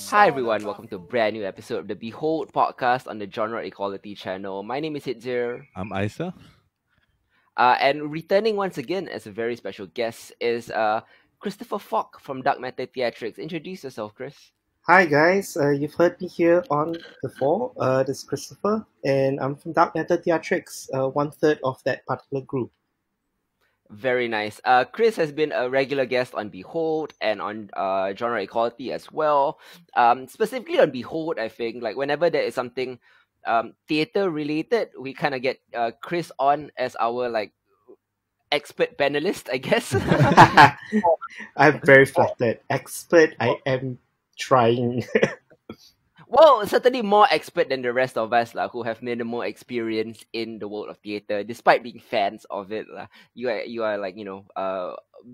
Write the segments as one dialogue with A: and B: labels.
A: Hi everyone, welcome to a brand new episode of the Behold podcast on the Genre Equality channel. My name is Hidzir,
B: I'm Isa.
A: and returning once again as a very special guest is Christopher Falk from Dark Matter Theatrics. Introduce yourself, Chris.
C: Hi guys, you've heard me here on before. This is Christopher, and I'm from Dark Matter Theatrics, one third of that particular group.
A: Very nice. Chris has been a regular guest on Behold and on Genre Equality as well. Specifically on Behold, I think like whenever there is something theater related, we kind of get Chris on as our like expert panelist, I guess.
C: I'm very flattered. Expert, I am trying.
A: Well, certainly more expert than the rest of us who have minimal experience in the world of theatre, despite being fans of it. You are like,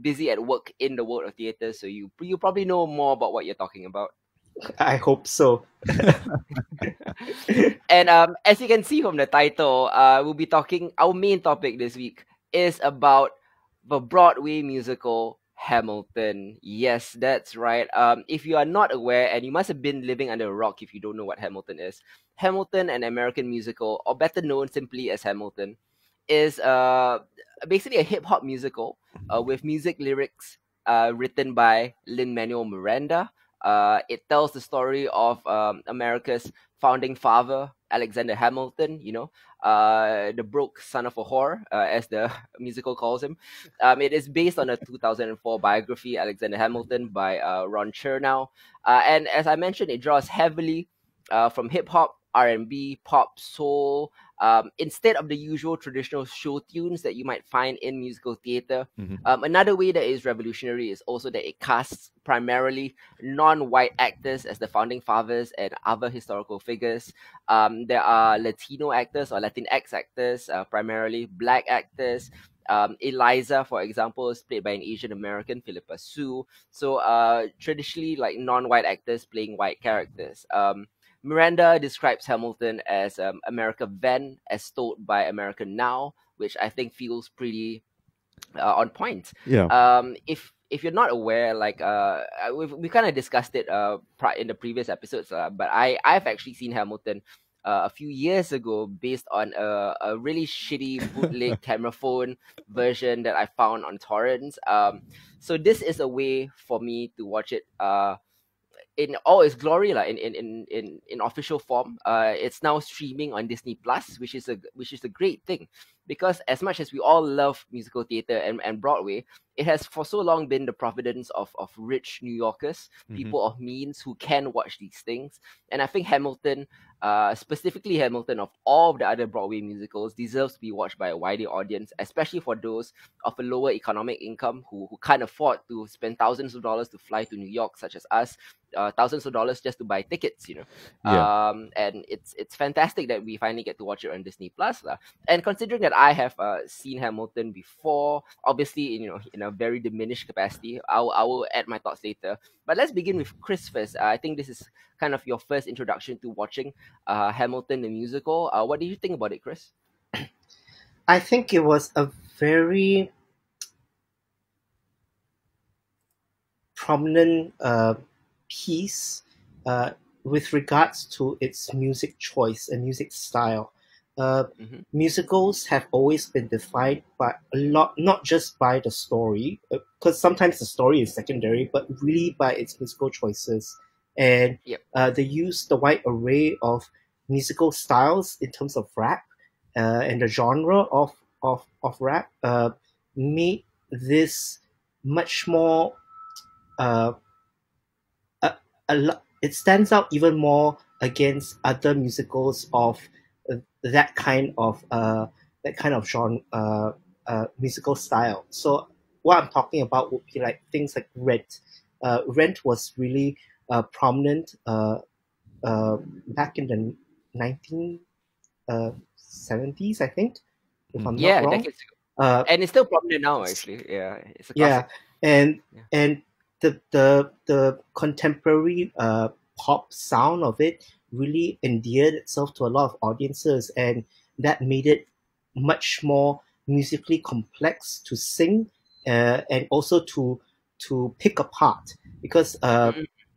A: busy at work in the world of theatre, so you probably know more about what you're talking about.
C: I hope so.
A: And as you can see from the title, we'll be talking, our main topic this week is about the Broadway musical Hamilton. Yes, that's right. If you are not aware, and you must have been living under a rock if you don't know what Hamilton is, Hamilton, an American musical, or better known simply as Hamilton, is basically a hip hop musical with music lyrics written by Lin-Manuel Miranda. It tells the story of America's founding father, Alexander Hamilton, the broke son of a whore, as the musical calls him. It is based on a 2004 biography, Alexander Hamilton, by Ron Chernow. And as I mentioned, it draws heavily from hip hop, R&B, pop, soul, instead of the usual traditional show tunes that you might find in musical theater. Another way that is revolutionary is also that it casts primarily non-white actors as the founding fathers and other historical figures. There are Latino actors or Latinx actors, primarily black actors. Eliza, for example, is played by an Asian American, Philippa Sue. So traditionally, like non-white actors playing white characters. Miranda describes Hamilton as America then, as told by America now, which I think feels pretty on point.
B: Yeah.
A: If you're not aware, like we kind of discussed it in the previous episodes, but I've actually seen Hamilton a few years ago based on a really shitty bootleg camera phone version that I found on torrents. So this is a way for me to watch it in all its glory, like in official form. It's now streaming on Disney Plus, which is a great thing, because as much as we all love musical theater and Broadway, it has for so long been the providence of rich New Yorkers, people of means who can watch these things. And I think Hamilton, specifically Hamilton, of all of the other Broadway musicals, deserves to be watched by a wider audience, especially for those of a lower economic income who can't afford to spend thousands of dollars to fly to New York, such as us, thousands of dollars just to buy tickets,
B: Yeah.
A: And it's fantastic that we finally get to watch it on Disney Plus. And considering that I have seen Hamilton before, obviously in a very diminished capacity, I will add my thoughts later. But let's begin with Chris first. I think this is kind of your first introduction to watching Hamilton the musical. What did you think about it, Chris?
C: I think it was a very prominent piece with regards to its music choice and music style. Musicals have always been defined by a lot, not just by the story, because sometimes the story is secondary, but really by its musical choices. And
A: Yep.
C: they use the wide array of musical styles in terms of rap, and the genre of rap made this much more it stands out even more against other musicals of that kind of genre, musical style. So what I'm talking about would be like things like Rent. Rent was really prominent back in the 1970s, I think, if I'm not wrong.
A: Decades ago. And it's still prominent now, actually. Yeah, it's a
C: Yeah,
A: classic.
C: and the contemporary pop sound of it really endeared itself to a lot of audiences, and that made it much more musically complex to sing, and also to pick apart, because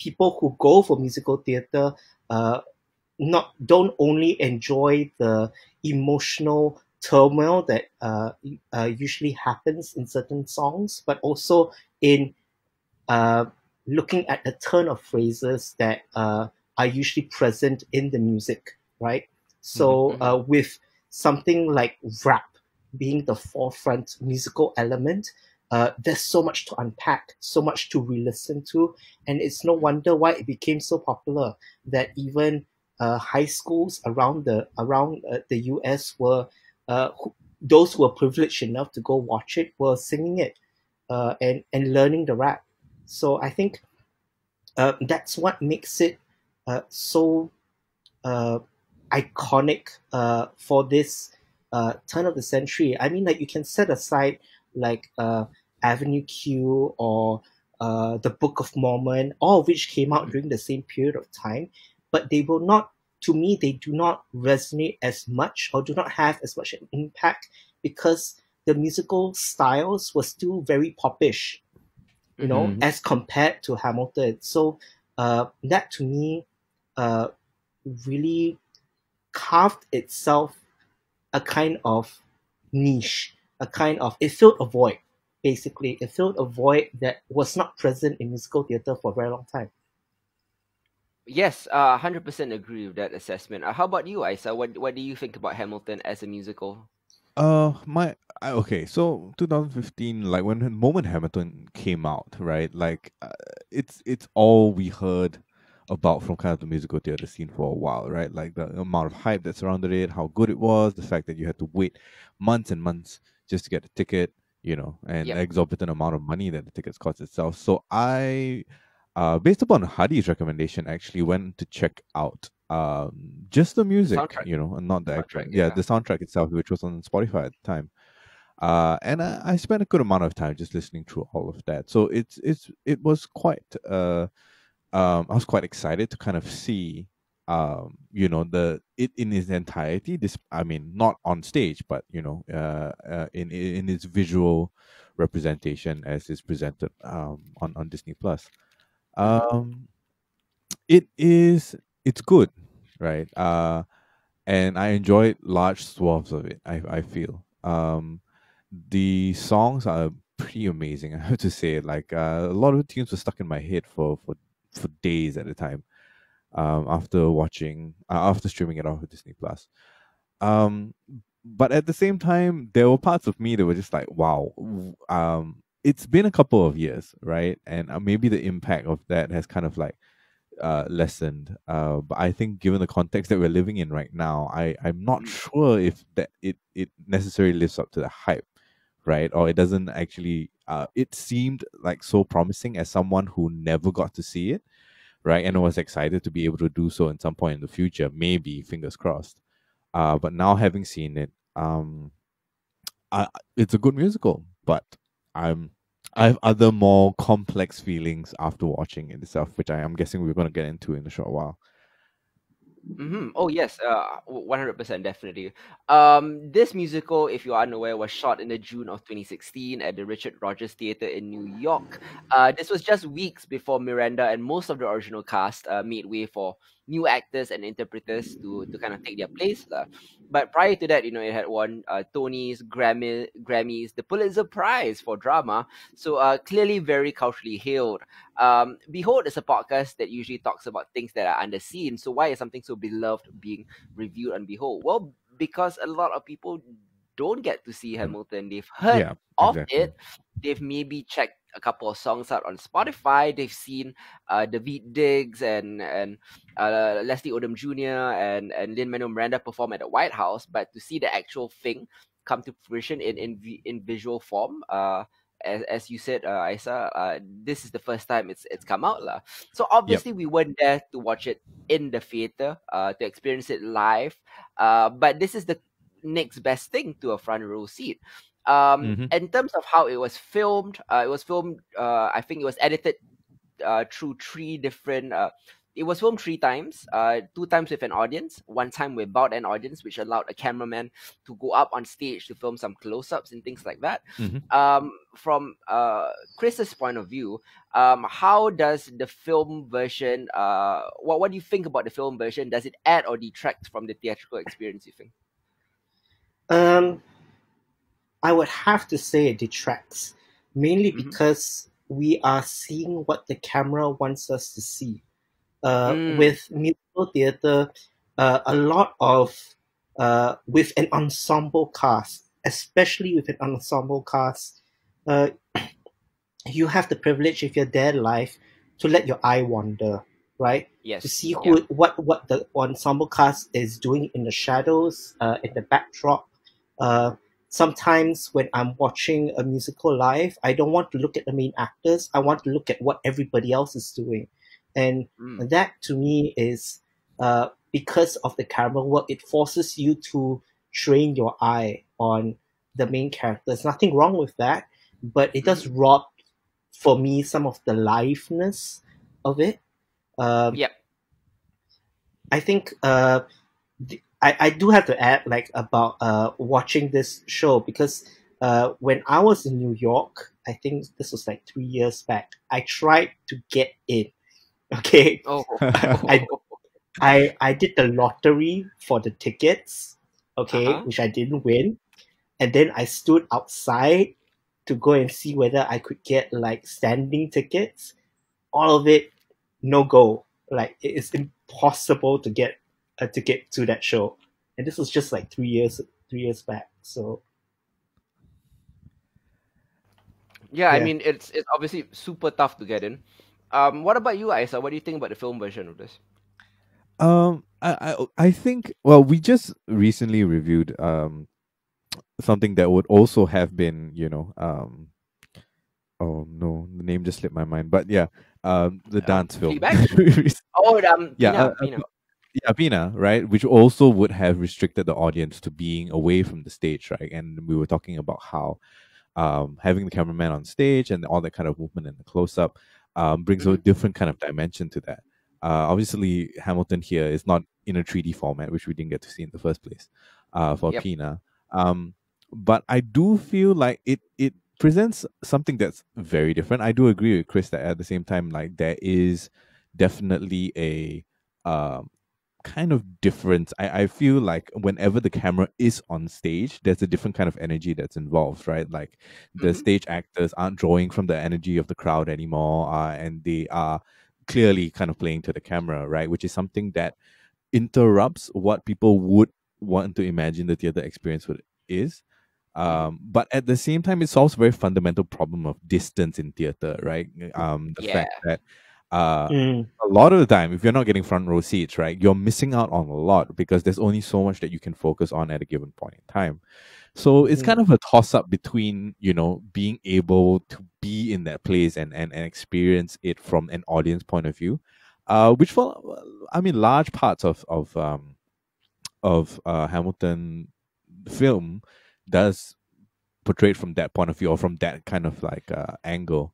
C: people who go for musical theatre don't only enjoy the emotional turmoil that usually happens in certain songs, but also in uh, looking at the turn of phrases that are usually present in the music, right? So with something like rap being the forefront musical element, there's so much to unpack, so much to re-listen to, and it's no wonder why it became so popular that even high schools around the US were those who were privileged enough to go watch it were singing it and learning the rap. So I think that's what makes it so uh, iconic for this turn of the century. I mean, like you can set aside like Avenue Q or the Book of Mormon, all of which came out during the same period of time, but they will not. To me, they do not resonate as much or do not have as much an impact because the musical styles were still very popish, as compared to Hamilton. So that to me uh, really carved itself a kind of niche, it filled a void. Basically, it filled a void that was not present in musical theatre for a very long time.
A: Yes, 100% agree with that assessment. How about you, Isa? What do you think about Hamilton as a musical?
B: Okay, so 2015, like when Moment Hamilton came out, right? Like, it's all we heard about from kind of the musical theater scene for a while, right? Like the amount of hype that surrounded it, how good it was, the fact that you had to wait months and months just to get a ticket, and
A: Yep.
B: exorbitant amount of money that the tickets cost itself. So I, based upon Hadi's recommendation, actually went to check out just the
A: The
B: music,
A: soundtrack.
B: and not
A: The
B: the
A: soundtrack,
B: acting. Yeah,
A: yeah.
B: the soundtrack itself, which was on Spotify at the time. And I spent a good amount of time just listening through all of that. So it was quite I was quite excited to kind of see the it in its entirety. This, I mean, not on stage, but in its visual representation as is presented on Disney Plus.
A: Mm-hmm.
B: Um, it's good, right? And I enjoyed large swaths of it. I feel the songs are pretty amazing. I have to say, like a lot of the tunes were stuck in my head for days at a time. After streaming it off of Disney Plus. Um, but at the same time, there were parts of me that were just like, wow. It's been a couple of years, right? And maybe the impact of that has kind of like lessened. But I think given the context that we're living in right now, I'm not sure if that it necessarily lives up to the hype, right? Or it doesn't actually. It seemed like so promising as someone who never got to see it, right? And I was excited to be able to do so in some point in the future, maybe fingers crossed. But now having seen it, it's a good musical, but I'm I have other more complex feelings after watching it itself, which I am guessing we're going to get into in a short while.
A: Oh yes, 100% definitely. This musical, if you are unaware, was shot in the June of 2016 at the Richard Rogers Theatre in New York. This was just weeks before Miranda and most of the original cast made way for new actors and interpreters to kind of take their place. But prior to that, it had won Tonys, Grammys, the Pulitzer Prize for drama. So clearly very culturally hailed. Behold is a podcast that usually talks about things that are underseen. So why is something so beloved being reviewed on Behold? Well, because a lot of people don't get to see Hamilton. They've heard
B: Yeah,
A: of
B: exactly.
A: it. They've maybe checked a couple of songs out on Spotify. They've seen David Diggs and Leslie Odom Jr. and Lin-Manuel Miranda perform at the White House, but to see the actual thing come to fruition in visual form, as you said, Isa, this is the first time it's come out lah. So
B: Yep.
A: obviously we weren't there to watch it in the theater, to experience it live. But this is the next best thing to a front row seat.
B: Mm-hmm.
A: In terms of how it was filmed. I think it was edited through three different it was filmed 3 times, 2 times with an audience, 1 time without an audience, which allowed a cameraman to go up on stage to film some close-ups and things like that. From Chris's point of view, how does the film version, what do you think about the film version? Does it add or detract from the theatrical experience, you think?
C: I would have to say it detracts, mainly because we are seeing what the camera wants us to see. With musical theater, a lot of with an ensemble cast, especially with an ensemble cast, you have the privilege, if you're there live, to let your eye wander, right?
A: Yes.
C: To see what the ensemble cast is doing in the shadows, in the backdrop. Sometimes when I'm watching a musical live, I don't want to look at the main actors. I want to look at what everybody else is doing. And that to me is, because of the camera work, it forces you to train your eye on the main character. There's nothing wrong with that, but it does rob, for me, some of the liveness of it. I think I do have to add about watching this show, because when I was in New York, I think this was like 3 years back, I tried to get in. Okay. I did the lottery for the tickets, okay, which I didn't win. And then I stood outside to go and see whether I could get like standing tickets. All of it, no go. Like, it is impossible to get a ticket to that show. And this was just like 3 years back. So
A: yeah, I mean, it's obviously super tough to get in. What about you, Isa? What do you think about the film version of this?
B: I think, well, we just recently reviewed something that would also have been, oh no, the name just slipped my mind, but yeah, the dance film.
A: Pina.
B: Yeah, Pina, right? Which also would have restricted the audience to being away from the stage, right? And we were talking about how having the cameraman on stage and all that kind of movement and the close up brings a different kind of dimension to that. Obviously, Hamilton here is not in a 3D format, which we didn't get to see in the first place for Pina. But I do feel like it presents something that's very different. I do agree with Chris that at the same time, like, there is definitely a kind of difference. I feel like whenever the camera is on stage, there's a different kind of energy that's involved, right? Like, the stage actors aren't drawing from the energy of the crowd anymore, and they are clearly kind of playing to the camera, right? Which is something that interrupts what people would want to imagine the theater experience is. But at the same time, it solves a very fundamental problem of distance in theater, right? The fact that a lot of the time, if you're not getting front row seats, right, you're missing out on a lot because there's only so much that you can focus on at a given point in time. So it's kind of a toss up between, being able to be in that place and experience it from an audience point of view, which for, I mean, large parts of Hamilton film does portray it from that point of view or from that kind of like angle.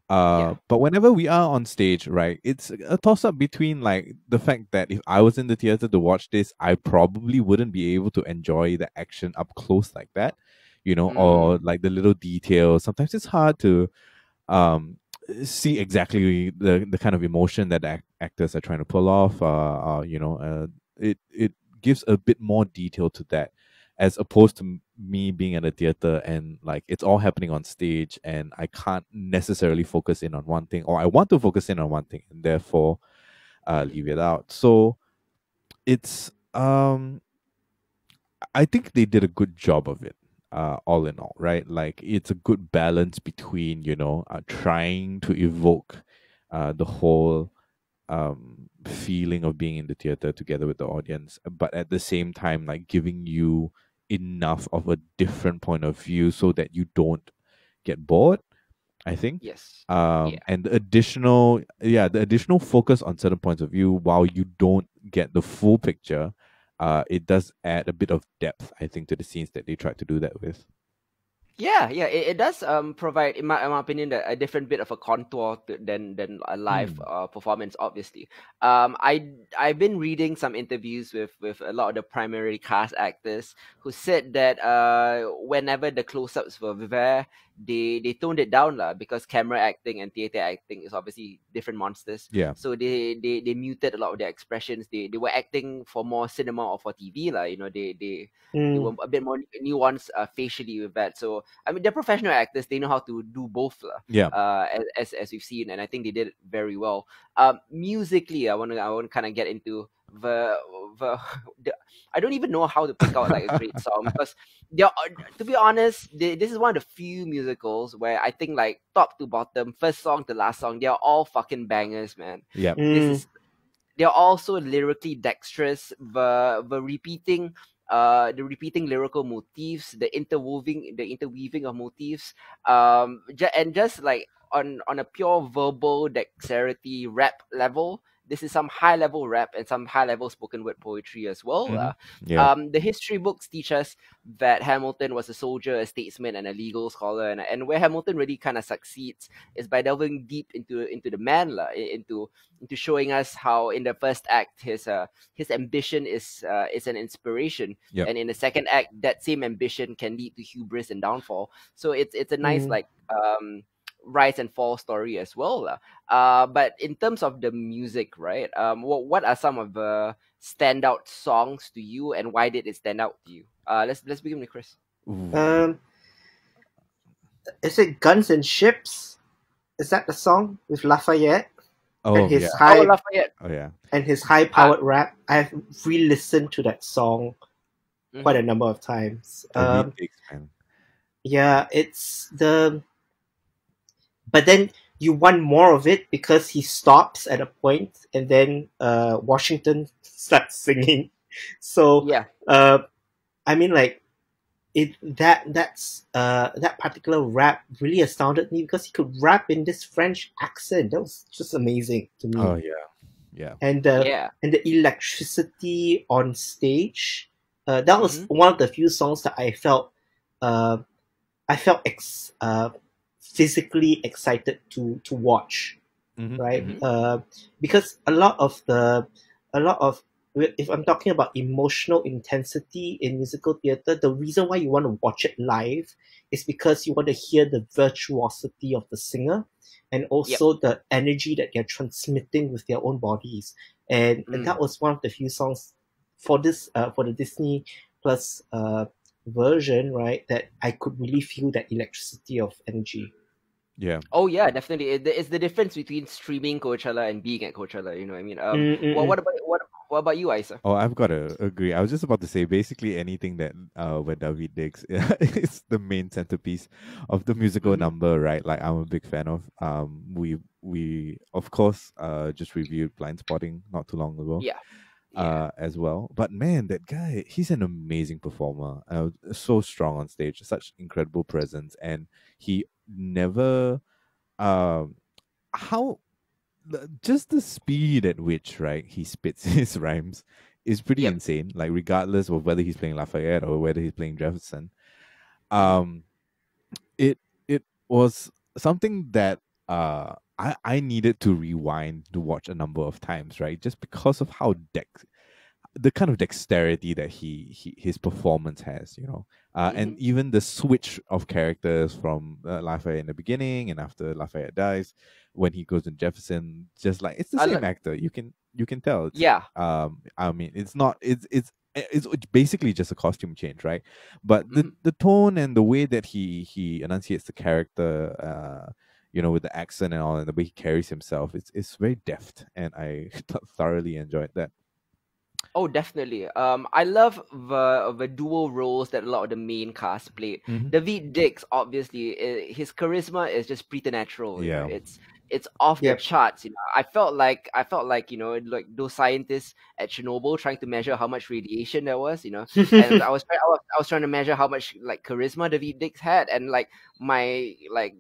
B: But whenever we are on stage, right, it's a toss up between like the fact that if I was in the theater to watch this, I probably wouldn't be able to enjoy the action up close like that, or like the little details. Sometimes it's hard to see exactly the kind of emotion that actors are trying to pull off. It gives a bit more detail to that, as opposed to me being at a theater and like it's all happening on stage and I can't necessarily focus in on one thing, or I want to focus in on one thing and therefore leave it out. So it's I think they did a good job of it, all in all, right? Like, it's a good balance between trying to evoke the whole feeling of being in the theater together with the audience, but at the same time, like, giving you enough of a different point of view so that you don't get bored, I think. And the additional focus on certain points of view, while you don't get the full picture, it does add a bit of depth, I think, to the scenes that they tried to do that with.
A: Yeah, it does provide, in my opinion, a different bit of a contour than a live
B: Mm.
A: performance. Obviously, I've been reading some interviews with a lot of the primary cast actors who said that whenever the close-ups were there, they toned it down lah, because camera acting and theater acting is obviously different monsters.
B: Yeah.
A: So they muted a lot of their expressions. They were acting for more cinema or for TV lah. They were
C: Mm,
A: a bit more nuanced facially with that. So I mean, they're professional actors. They know how to do both,
B: Yeah.
A: as we've seen, and I think they did it very well. Musically, I want to kind of get into the, the. I don't even know how to pick out like a great song, because to be honest, this is one of the few musicals where I think like top to bottom, first song to last song, they're all fucking bangers, man.
B: Yeah.
A: This
C: mm,
A: is They're also lyrically dexterous. The repeating lyrical motifs, the interweaving of motifs, and just like on a pure verbal dexterity rap level. This is some high level rap and some high level spoken word poetry as well.
B: Hmm. Yeah.
A: The history books teach us that Hamilton was a soldier, a statesman, and a legal scholar. And where Hamilton really kind of succeeds is by delving deep into the man, into showing us how in the first act his ambition is an inspiration,
B: Yep.
A: and in the second act that same ambition can lead to hubris and downfall. So it's a nice
C: mm.
A: like rise and fall story as well. But in terms of the music, right? What are some of the standout songs to you, and why did it stand out to you? Let's begin with Chris.
B: Ooh.
C: Um, is it Guns and Ships? Is that the song with Lafayette
B: Oh
C: and his
B: yeah.
A: Oh,
C: high
A: Lafayette.
B: Oh yeah.
C: and his high-powered rap? I've re-listened to that song quite a
A: Mhm.
C: number of times.
B: The retakes, man.
C: Yeah, it's the. But then you want more of it because he stops at a point, and then Washington starts singing. So
A: Yeah.
C: I mean, like that particular rap really astounded me because he could rap in this French accent. That was just amazing to me.
B: Oh yeah. Yeah.
C: And
A: Yeah.
C: the electricity on stage. That was
A: Mhm.
C: one of the few songs that uh, I felt physically excited to watch,
B: Mm-hmm.
C: right?
A: Mhm.
C: Because a lot of if I'm talking about emotional intensity in musical theater, the reason why you want to watch it live is because you want to hear the virtuosity of the singer and
A: Yep.
C: also the energy that they're transmitting with their own bodies. And that
A: Mm.
C: was one of the few songs for the Disney Plus version, right? That I could really feel that electricity of energy.
B: Yeah.
A: Oh yeah, definitely. It's the difference between streaming Coachella and being at Coachella. You know what I mean? What about you, Isa?
B: Oh, I've got to agree. I was just about to say basically anything that where David Diggs is the main centerpiece of the musical
A: Mhm.
B: number, right? Like I'm a big fan of. We of course just reviewed Blind Spotting not too long ago.
A: Yeah. Yeah.
B: As well. But man, that guy, he's an amazing performer. So strong on stage, such incredible presence, and he never how just the speed at which right he spits his rhymes is pretty
A: Yep.
B: insane. Like regardless of whether he's playing Lafayette or whether he's playing Jefferson,
A: Mhm.
B: um, it was something that I needed to rewind to watch a number of times, right? Just because of how the kind of dexterity that his performance has, and
A: Mhm.
B: even the switch of characters from Lafayette in the beginning and after Lafayette dies, when he goes to Jefferson, just like it's the
A: I
B: same
A: look.
B: actor. You can tell it's
A: Yeah.
B: I mean it's not it's basically just a costume change, right? But the
A: Mhm.
B: the tone and the way that he enunciates the character, with the accent and all, and the way he carries himself, it's very deft, and I thoroughly enjoyed that.
A: Oh, definitely. I love the dual roles that a lot of the main cast played.
B: Hmm.
A: David Dix, obviously, his charisma is just preternatural.
B: Yeah.
A: It's off the
C: Yep.
A: charts. I felt like like those scientists at Chernobyl trying to measure how much radiation there was. And I was trying to measure how much like charisma David Dix had, and like my like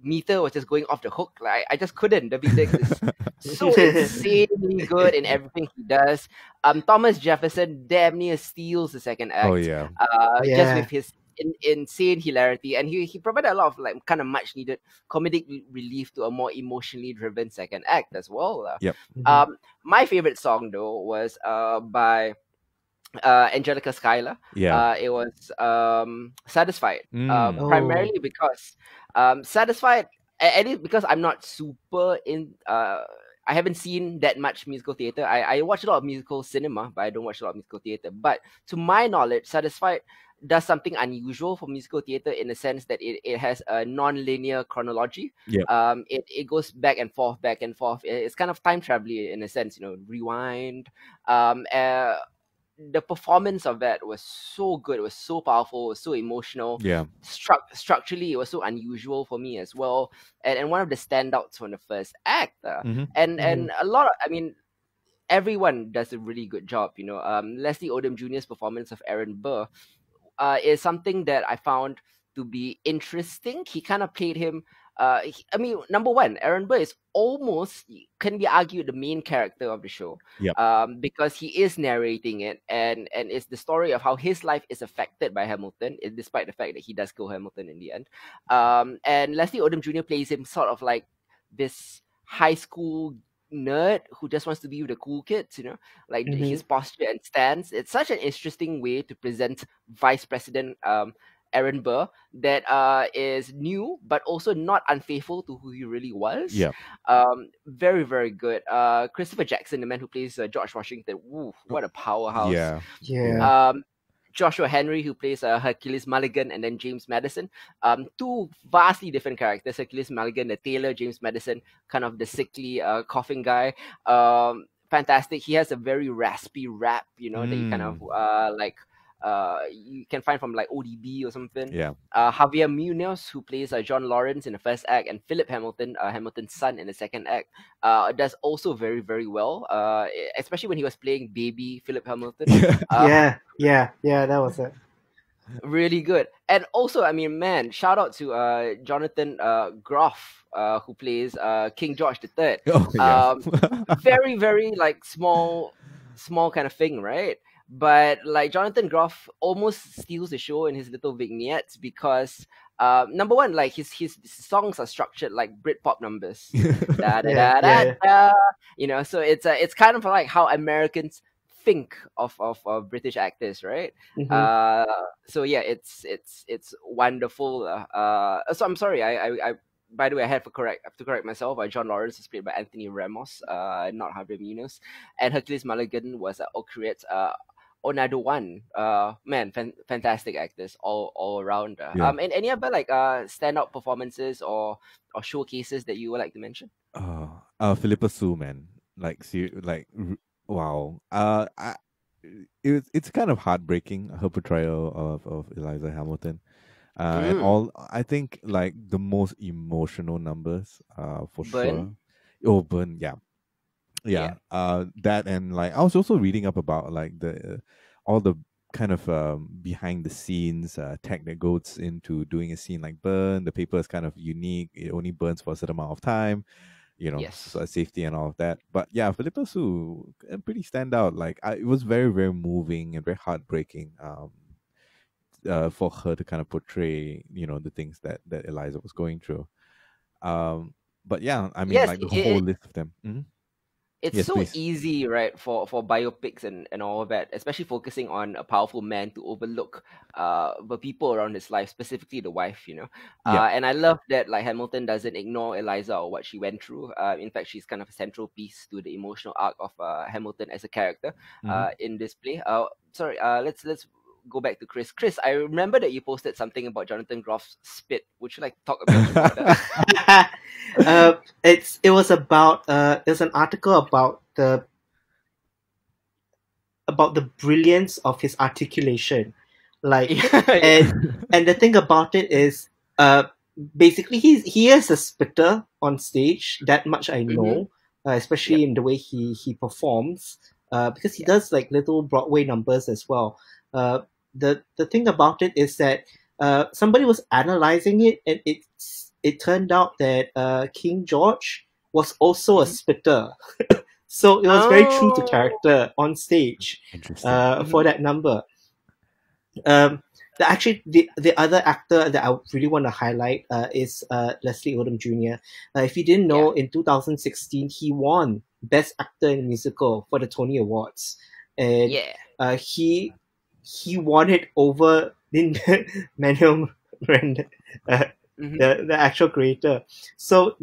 A: meter was just going off the hook. Like I just couldn't. David Dix is so insanely good in everything he does. Thomas Jefferson damn near steals the second
B: Oh
A: act.
B: yeah.
A: Just
C: Yeah.
A: with his insane hilarity, and he provided a lot of like kind of much needed comedic relief to a more emotionally driven second act as well.
B: Yep.
A: My favorite song though was by Angelica Schuyler.
B: Yeah.
A: It was Satisfied.
B: Mm.
A: Primarily because Satisfied, at least because I'm not super in. I haven't seen that much musical theater. I watch a lot of musical cinema, but I don't watch a lot of musical theater. But to my knowledge, Satisfied does something unusual for musical theater in the sense that it has a non-linear chronology.
B: Yep.
A: It goes back and forth, back and forth. It's kind of time travel in a sense, rewind. The performance of that was so good. It was so powerful. It was so emotional.
B: Yeah.
A: Structurally, it was so unusual for me as well. And one of the standouts from the first act.
B: Mhm.
A: And a lot of, I mean, everyone does a really good job. Leslie Odom Jr.'s performance of Aaron Burr is something that I found to be interesting. He kind of played him. Number one, Aaron Burr is almost, can be argued, the main character of the show.
B: Yep.
A: Because he is narrating it, and it's the story of how his life is affected by Hamilton, despite the fact that he does kill Hamilton in the end. And Leslie Odom Jr. plays him sort of like this high school nerd who just wants to be with the cool kids, like his posture and stance. It's such an interesting way to present Vice President Aaron Burr that is new but also not unfaithful to who he really was.
B: Yeah.
A: Very, very good. Christopher Jackson, the man who plays George Washington. Ooh, what a powerhouse.
C: Yeah.
A: Joshua Henry, who plays Hercules Mulligan, and then James Madison. Two vastly different characters. Hercules Mulligan, the tailor, James Madison, kind of the sickly, coughing guy. Fantastic. He has a very raspy rap, that you kind of you can find from like ODB or something.
B: Yeah.
A: Javier Munoz, who plays John Lawrence in the first act, and Philip Hamilton, Hamilton's son, in the second act, does also very, very well. Especially when he was playing baby Philip Hamilton.
C: Yeah, that was it.
A: Really good. And also, I mean, man, shout out to Jonathan Groff, who plays King George III.
B: Oh, yeah.
A: Very, very like small kind of thing, right? But like Jonathan Groff almost steals the show in his little vignettes because number one, like his songs are structured like Britpop numbers. Da, da, da, da, da. So it's kind of like how Americans think of British actors, right? So yeah, it's wonderful. So I'm sorry, I by the way, I have to correct myself. John Lawrence is played by Anthony Ramos, not Javier Munoz, and Hercules Mulligan was Okriet Onado One. Man, fantastic actors all around. And any other like standout performances or showcases that you would like to mention?
B: Philippa Sue, man, wow. It's kind of heartbreaking, her portrayal of Eliza Hamilton. And all, I think, like the most emotional numbers, for
A: Burn.
B: sure. Oh, Burn, yeah. That, and like I was also reading up about like the all the kind of behind the scenes tech that goes into doing a scene like Burn. The paper is kind of unique. It only burns for a certain amount of time, so safety and all of that. But yeah, Philippa Sue pretty stand out. Like it was very, very moving and very heartbreaking. For her to kind of portray, the things that Eliza was going through. But yeah, I mean, like the whole list of them. Mm-hmm.
A: It's so easy, right, for biopics and all of that, especially focusing on a powerful man, to overlook the people around his life, specifically the wife, And I love that like Hamilton doesn't ignore Eliza or what she went through. In fact, she's kind of a central piece to the emotional arc of Hamilton as a character in this play. Let's go back to Chris. Chris, I remember that you posted something about Jonathan Groff's spit. Would you like to talk about that?
C: It was an article about the brilliance of his articulation, and the thing about it is, basically he is a spitter on stage. That much I know, especially in the way he performs, because he does like little Broadway numbers as well. The thing about it is that somebody was analyzing it, and it turned out that King George was also a spitter. So it was very true to character on stage for that number. Actually, the other actor that I really want to highlight is Leslie Odom Jr. If you didn't
A: Yeah.
C: know, in 2016 he won Best Actor in Musical for the Tony Awards, and
A: Yeah.
C: he won it over Lin-Manuel Miranda,
A: Hmm.
C: the actual creator. So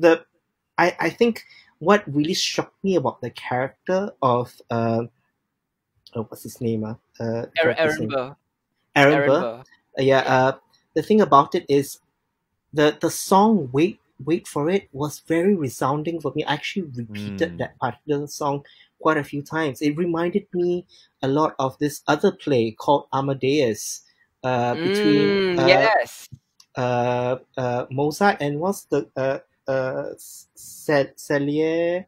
C: I think what really struck me about the character of what's his name? Character's
A: Aaron
C: name.
A: Burr.
C: Aaron
A: Aaron
C: Burr.
A: Burr.
C: Yeah.
A: Yeah.
C: The thing about it is the song Wait for It was very resounding for me. I actually repeated that particular song quite a few times. It reminded me a lot of this other play called Amadeus, between
A: Yes.
C: Mozart and what's the Salier.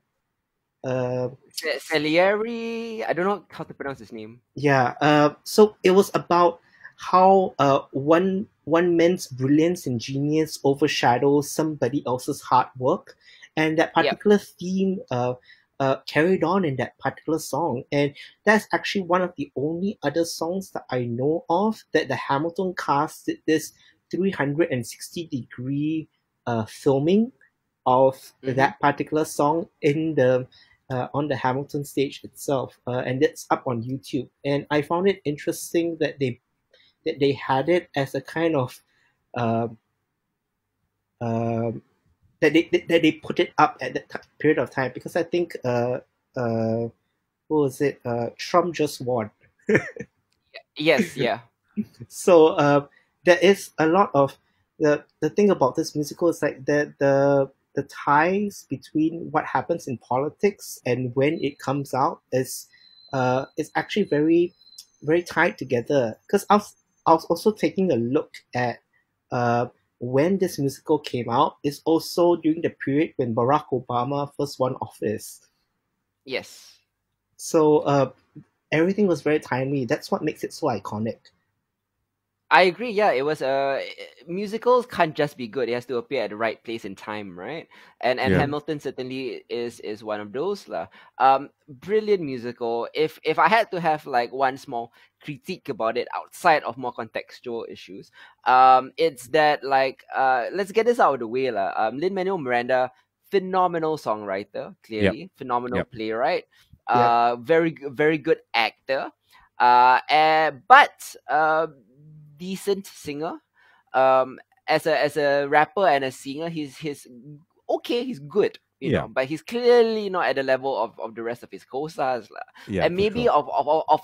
A: Salieri. I don't know how to pronounce his name.
C: Yeah. So it was about how one man's brilliance and genius overshadows somebody else's hard work, and that
A: Yep.
C: particular theme carried on in that particular song. And that's actually one of the only other songs that I know of that the Hamilton cast did this 360-degree filming of
A: Hmm.
C: that particular song in the on the Hamilton stage itself, and it's up on YouTube. And I found it interesting that they had it as a kind of um, um, that they put it up at that period of time, because I think what was it? Trump just won.
A: Yes. Yeah.
C: So there is a lot of the thing about this musical is like the ties between what happens in politics and when it comes out is actually very tied together. Because I was also taking a look at uh, when this musical came out. It's also during the period when Barack Obama first won office.
A: Yes.
C: So everything was very timely. That's what makes it so iconic.
A: I agree. Yeah, it was musicals can't just be good. It has to appear at the right place and time, right? And
B: Yeah.
A: Hamilton certainly is one of those lah. Brilliant musical. If I had to have like one small critique about it outside of more contextual issues, it's that like let's get this out of the way lah. Lin-Manuel Miranda, phenomenal songwriter,
B: Yep.
A: clearly phenomenal
B: Yep.
A: playwright,
C: Yeah.
A: very good actor, but decent singer. Um, as a rapper and a singer, he's okay. He's good,
B: Yeah.
A: but he's clearly not at the level of the rest of his co-stars, lah.
B: Yeah.
A: And
B: for
A: maybe
B: sure.
A: of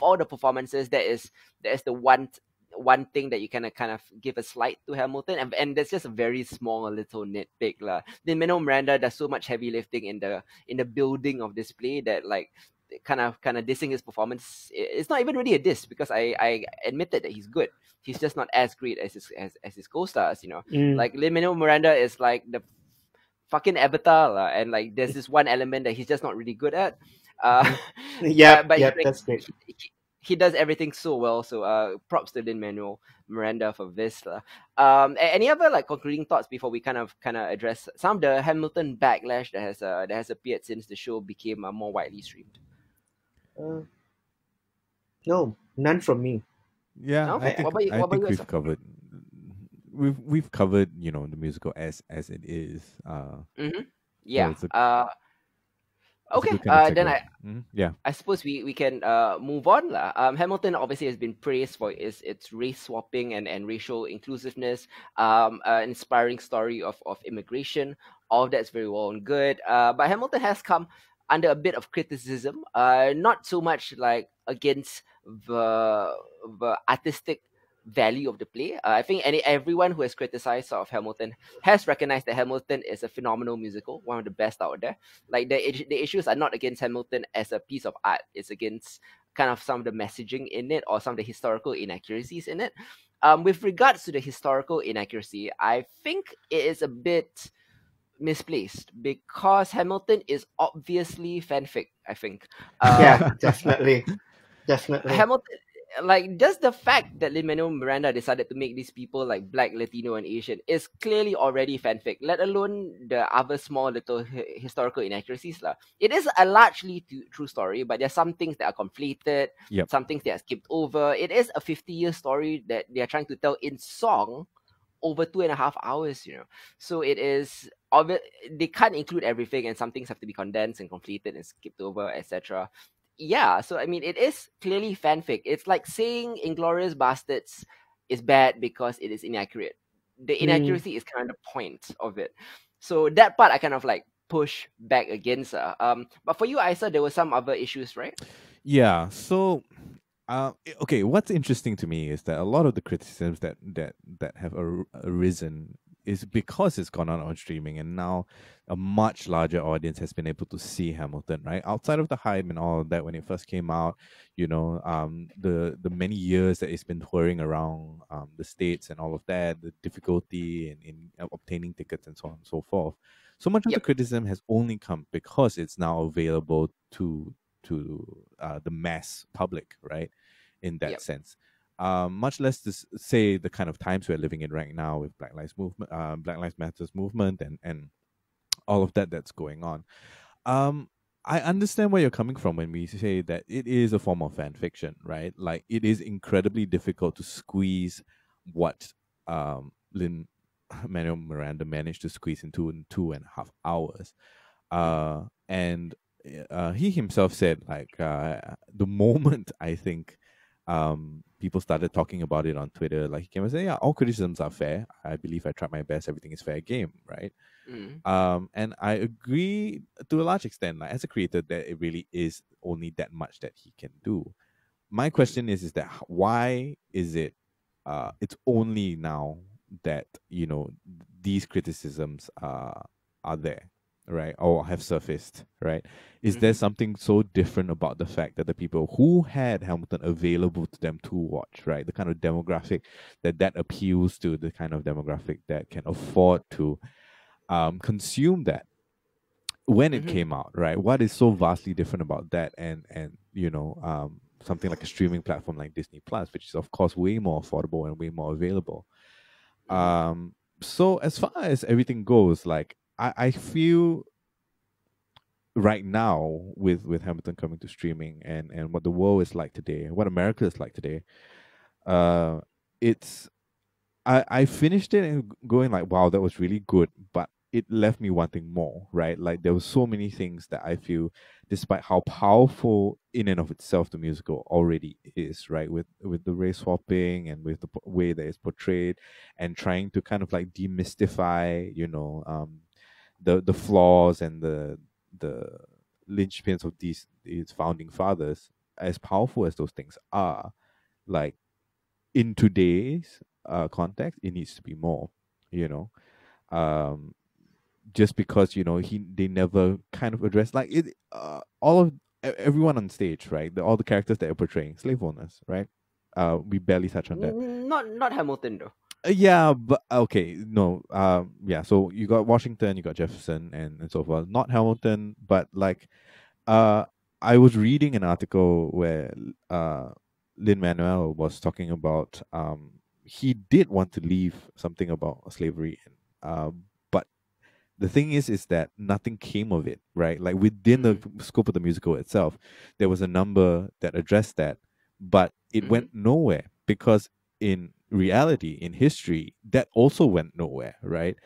A: all the performances, that is the one thing that you kind of give a slight to Hamilton, and that's just a very small little nitpick, lah. Then Mino Miranda does so much heavy lifting in the building of this play that like kind of dissing his performance. It's not even really a diss because I admitted that he's good. He's just not as great as his co-stars.
C: Mm.
A: Like Lin-Manuel Miranda is like the fucking avatar, and like there's this one element that he's just not really good at.
C: Yeah,
A: But
C: yeah,
A: like,
C: that's great.
A: he does everything so well. So props to Lin-Manuel Miranda for this. Any other like concluding thoughts before we kind of address some of the Hamilton backlash that has appeared since the show became more widely streamed?
C: No, none from me.
B: Yeah,
A: Okay.
B: I think
A: What about you?
B: I
A: What about
B: think
A: you,
B: we've
A: Asaf?
B: covered we've covered the musical as it is.
A: Yeah.
B: it's a
A: Okay.
B: good kind of
A: Then
B: segue. Yeah.
A: I suppose we can move on lah. Hamilton obviously has been praised for its race swapping and racial inclusiveness. Inspiring story of immigration. All of that's very well and good. But Hamilton has come under a bit of criticism. Not so much like against the artistic value of the play. I think everyone who has criticized sort of Hamilton has recognized that Hamilton is a phenomenal musical, one of the best out there. Like the issues are not against Hamilton as a piece of art. It's against kind of some of the messaging in it or some of the historical inaccuracies in it. With regards to the historical inaccuracy, I think it is a bit misplaced because Hamilton is obviously fanfic. I think
C: Yeah, definitely. Definitely.
A: Hamilton like just the fact that Lin-Manuel Miranda decided to make these people like Black, Latino, and Asian is clearly already fanfic. Let alone the other small little historical inaccuracies lah. It is a largely true story, but there's some things that are conflated,
B: Yep.
A: some things that are skipped over. It is a 50-year story that they are trying to tell in song over 2.5 hours. So it is obvious they can't include everything, and some things have to be condensed and completed and skipped over, etc. Yeah, so I mean, it is clearly fanfic. It's like saying Inglorious Bastards is bad because it is inaccurate. The inaccuracy is kind of the point of it. So that part I kind of like push back against. But for you, Isa, there were some other issues, right?
B: Yeah. So, okay. What's interesting to me is that a lot of the criticisms that have arisen is because it's gone on streaming, and now a much larger audience has been able to see Hamilton. Right, outside of the hype and all of that when it first came out, the many years that it's been touring around the states and all of that, the difficulty in obtaining tickets and so on and so forth. So much of the
A: Yep.
B: criticism has only come because it's now available to the mass public, right? In that
A: Yep.
B: sense, much less to say the kind of times we're living in right now with Black Lives Matters movement, and all of that that's going on. I understand where you're coming from when we say that it is a form of fan fiction, right? Like it is incredibly difficult to squeeze what Lin Manuel Miranda managed to squeeze into in 2.5 hours. And he himself said, like, the moment I think people started talking about it on Twitter, like he came and said, yeah, all criticisms are fair. I believe I tried my best. Everything is fair game, right? And I agree to a large extent, like as a creator, that it really is only that much that he can do. My question is that why is it it's only now that these criticisms are there, right, or have surfaced, right? Is there something so different about the fact that the people who had Hamilton available to them to watch, right, the kind of demographic that appeals to the kind of demographic that can afford to consume that when it came out, right? What is so vastly different about that and something like a streaming platform like Disney Plus, which is of course way more affordable and way more available. So as far as everything goes, like I feel right now with Hamilton coming to streaming and what the world is like today, what America is like today, it's I finished it and going like, wow, that was really good, but it left me wanting more, right? Like there were so many things that I feel, despite how powerful in and of itself the musical already is, right? With the race swapping and with the way that it's portrayed, and trying to kind of like demystify, the flaws and the linchpins of these founding fathers. As powerful as those things are, like in today's context, it needs to be more, you know. Just because they never kind of address like it. All of everyone on stage, right? All the characters that are portraying slave owners, right? We barely touch on that.
A: Not Hamilton though.
B: Yeah, but okay, no, yeah. So you got Washington, you got Jefferson, and so forth. Not Hamilton, but like, I was reading an article where Lin-Manuel was talking about he did want to leave something about slavery, but the thing is that nothing came of it, right? Like within the scope of the musical itself, there was a number that addressed that, but it went nowhere because in reality, in history, that also went nowhere, right?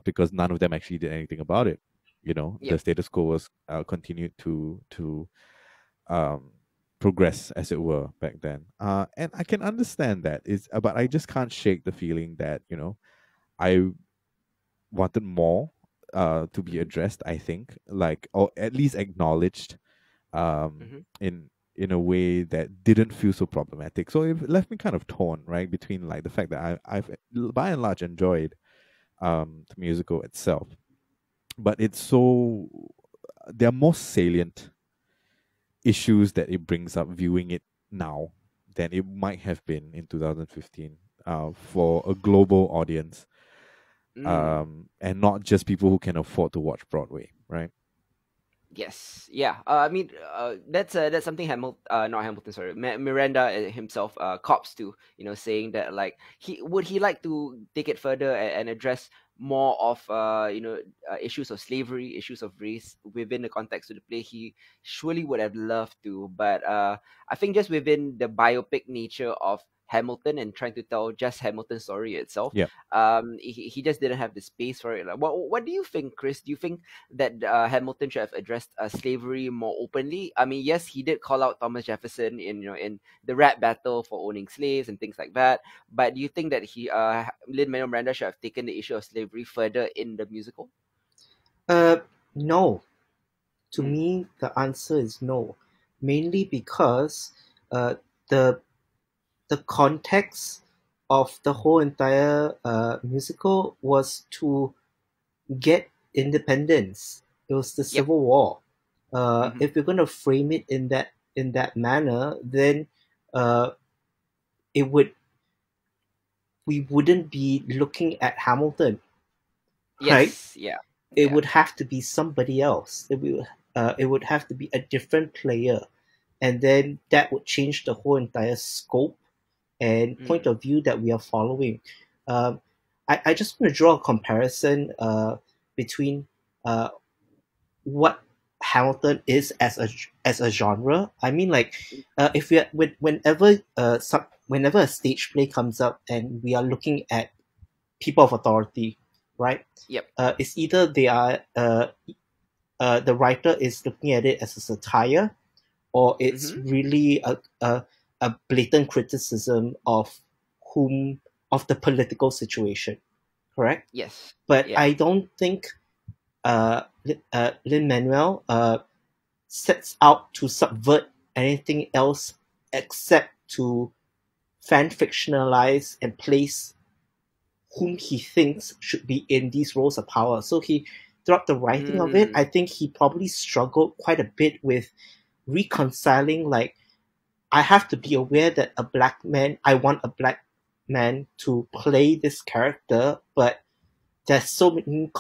B: Because none of them actually did anything about it. The status quo was continued to progress, as it were, back then. And I can understand that, but I just can't shake the feeling that I wanted more to be addressed. I think, like, or at least acknowledged, in a way that didn't feel so problematic. So it left me kind of torn, right, between like the fact that I've by and large enjoyed the musical itself, but there are more salient issues that it brings up viewing it now than it might have been in 2015 for a global audience, and not just people who can afford to watch Broadway, right?
A: Yes, yeah. That's something not Hamilton, sorry, Miranda himself cops to, saying that like he like to take it further and address more of issues of slavery, issues of race within the context of the play. He surely would have loved to, but I think just within the biopic nature of Hamilton and trying to tell just Hamilton's story itself,
B: Yeah.
A: he just didn't have the space for it. Like, what do you think, Chris? Do you think that Hamilton should have addressed slavery more openly? I mean, yes, he did call out Thomas Jefferson in the rap battle for owning slaves and things like that. But do you think that Lin-Manuel Miranda should have taken the issue of slavery further in the musical?
C: No. To me, the answer is no. Mainly because the the context of the whole entire musical was to get independence. It was the
A: Yep.
C: Civil War.
A: Mhm.
C: If we're going to frame it in that manner, then uh, it would we wouldn't be looking at Hamilton, right?
A: Yes. Yeah.
C: It
A: Yeah.
C: would have to be somebody else. It would have to be a different player, and then that would change the whole entire scope and point
A: Mm.
C: of view that we are following. Um, I just want to draw a comparison between uh, what Hamilton is as a genre. I mean, like, if we are, whenever a stage play comes up and we are looking at people of authority, right?
A: Yep.
C: It's either they are the writer is looking at it as a satire, or it's
A: Mhm.
C: really a blatant criticism whom of the political situation, correct?
A: Yes.
C: But
A: Yeah.
C: I don't think Lin Manuel sets out to subvert anything else except to fan fictionalize and place whom he thinks should be in these roles of power. So throughout the writing of it, I
A: Mm.
C: think he probably struggled quite a bit with reconciling, like, I have to be aware that I want a black man to play this character, but there's so many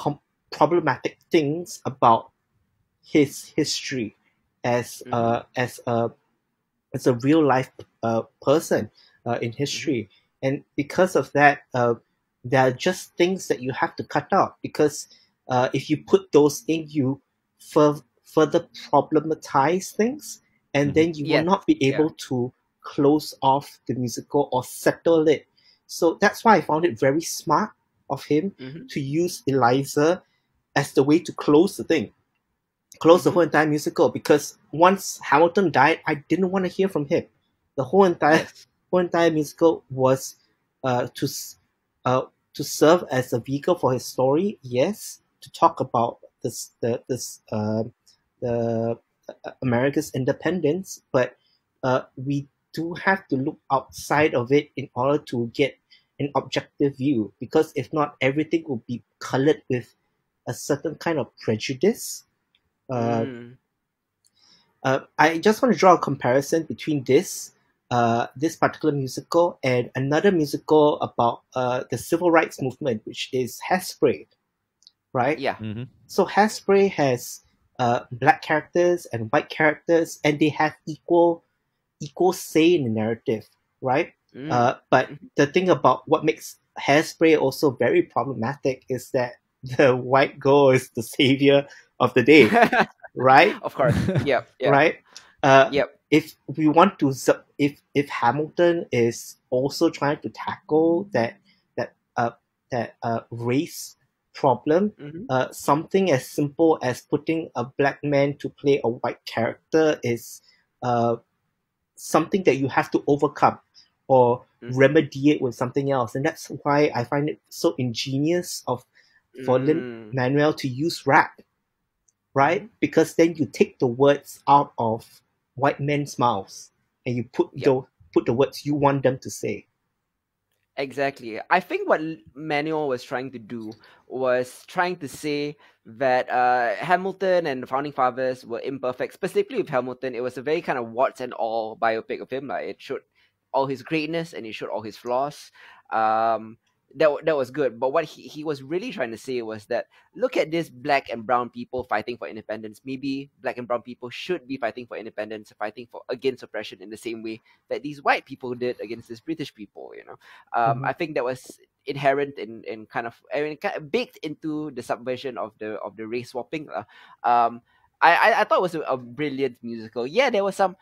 C: problematic things about his history as
A: Mhm.
C: a real life person in
A: Mhm.
C: history, and because of that, there are just things that you have to cut out, because if you put those in, you further problematize things, and
B: Mm-hmm.
C: then you will
A: Yes.
C: not be
A: Yeah.
C: able to close off the musical or settle it. So that's why I found it very smart of him
A: Mhm.
C: to use Eliza as the way to close the
A: Mhm.
C: whole entire musical, because once Hamilton died, I didn't want to hear from him. The
A: Yes.
C: whole entire musical was uh, to uh, to serve as a vehicle for his story. Yes, to talk about the America's independence, but we do have to look outside of it in order to get an objective view. Because if not, everything will be colored with a certain kind of prejudice. Uh,
A: Mm.
C: I just want to draw a comparison between this particular musical and another musical about the civil rights movement, which is Hairspray, right?
A: Yeah.
B: Mm-hmm.
C: So Hairspray has black characters and white characters, and they have equal say in the narrative, right?
A: Mm.
C: But the thing about what makes Hairspray also very problematic is that the white girl is the savior of the day,
A: Mhm.
C: right?
A: Of course. Yep. Yeah.
C: Right? Uh,
A: Yep.
C: if we want to, if Hamilton is also trying to tackle that race problem,
A: Mhm.
C: something as simple as putting a black man to play a white character is uh, something that you have to overcome or
A: Mhm.
C: remediate with something else, and that's why I find it so ingenious of for Lin
A: Mm.
C: Manuel to use rap, right?
A: Mhm.
C: Because then you take the words out of white men's mouths and you
A: Yep.
C: put the words you want them to say.
A: Exactly. I think what Manuel was trying to do was trying to say that Hamilton and the founding fathers were imperfect. Specifically with Hamilton, it was a very kind of warts and all biopic of him. Like it showed all his greatness and it showed all his flaws. Um, that was good. But what he was really trying to say was that look at this black and brown people fighting for independence. Maybe black and brown people should be fighting for independence, fighting for against oppression in the same way that these white people did against these British people.
C: Mhm.
A: I think that was inherent in kind of, I mean, kind of baked into the subversion of the race swapping. Um, I thought it was a brilliant musical. Yeah, there was some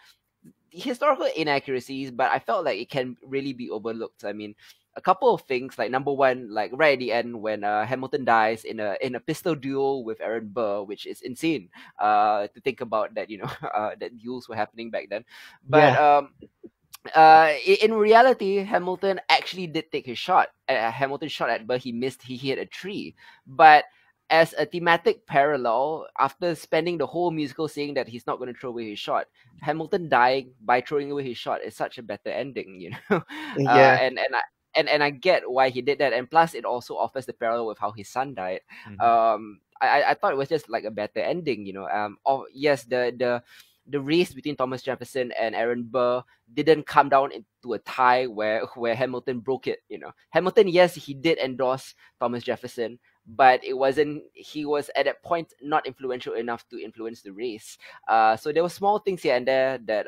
A: historical inaccuracies, but I felt like it can really be overlooked. I mean, a couple of things, like number one, like right at the end when Hamilton dies in a pistol duel with Aaron Burr, which is insane to think about that, that duels were happening back then. But
C: Yeah.
A: in reality, Hamilton actually did take his shot. Hamilton shot at Burr, he missed, he hit a tree. But as a thematic parallel, after spending the whole musical saying that he's not going to throw away his shot, Hamilton dying by throwing away his shot is such a better ending.
C: Yeah.
A: And I get why he did that, and plus it also offers the parallel with how his son died.
B: Mhm.
A: I thought it was just like a better ending. Yes, the race between Thomas Jefferson and Aaron Burr didn't come down into a tie where Hamilton broke it. Hamilton, yes, he did endorse Thomas Jefferson, but it wasn't. He was at that point not influential enough to influence the race. So there were small things here and there that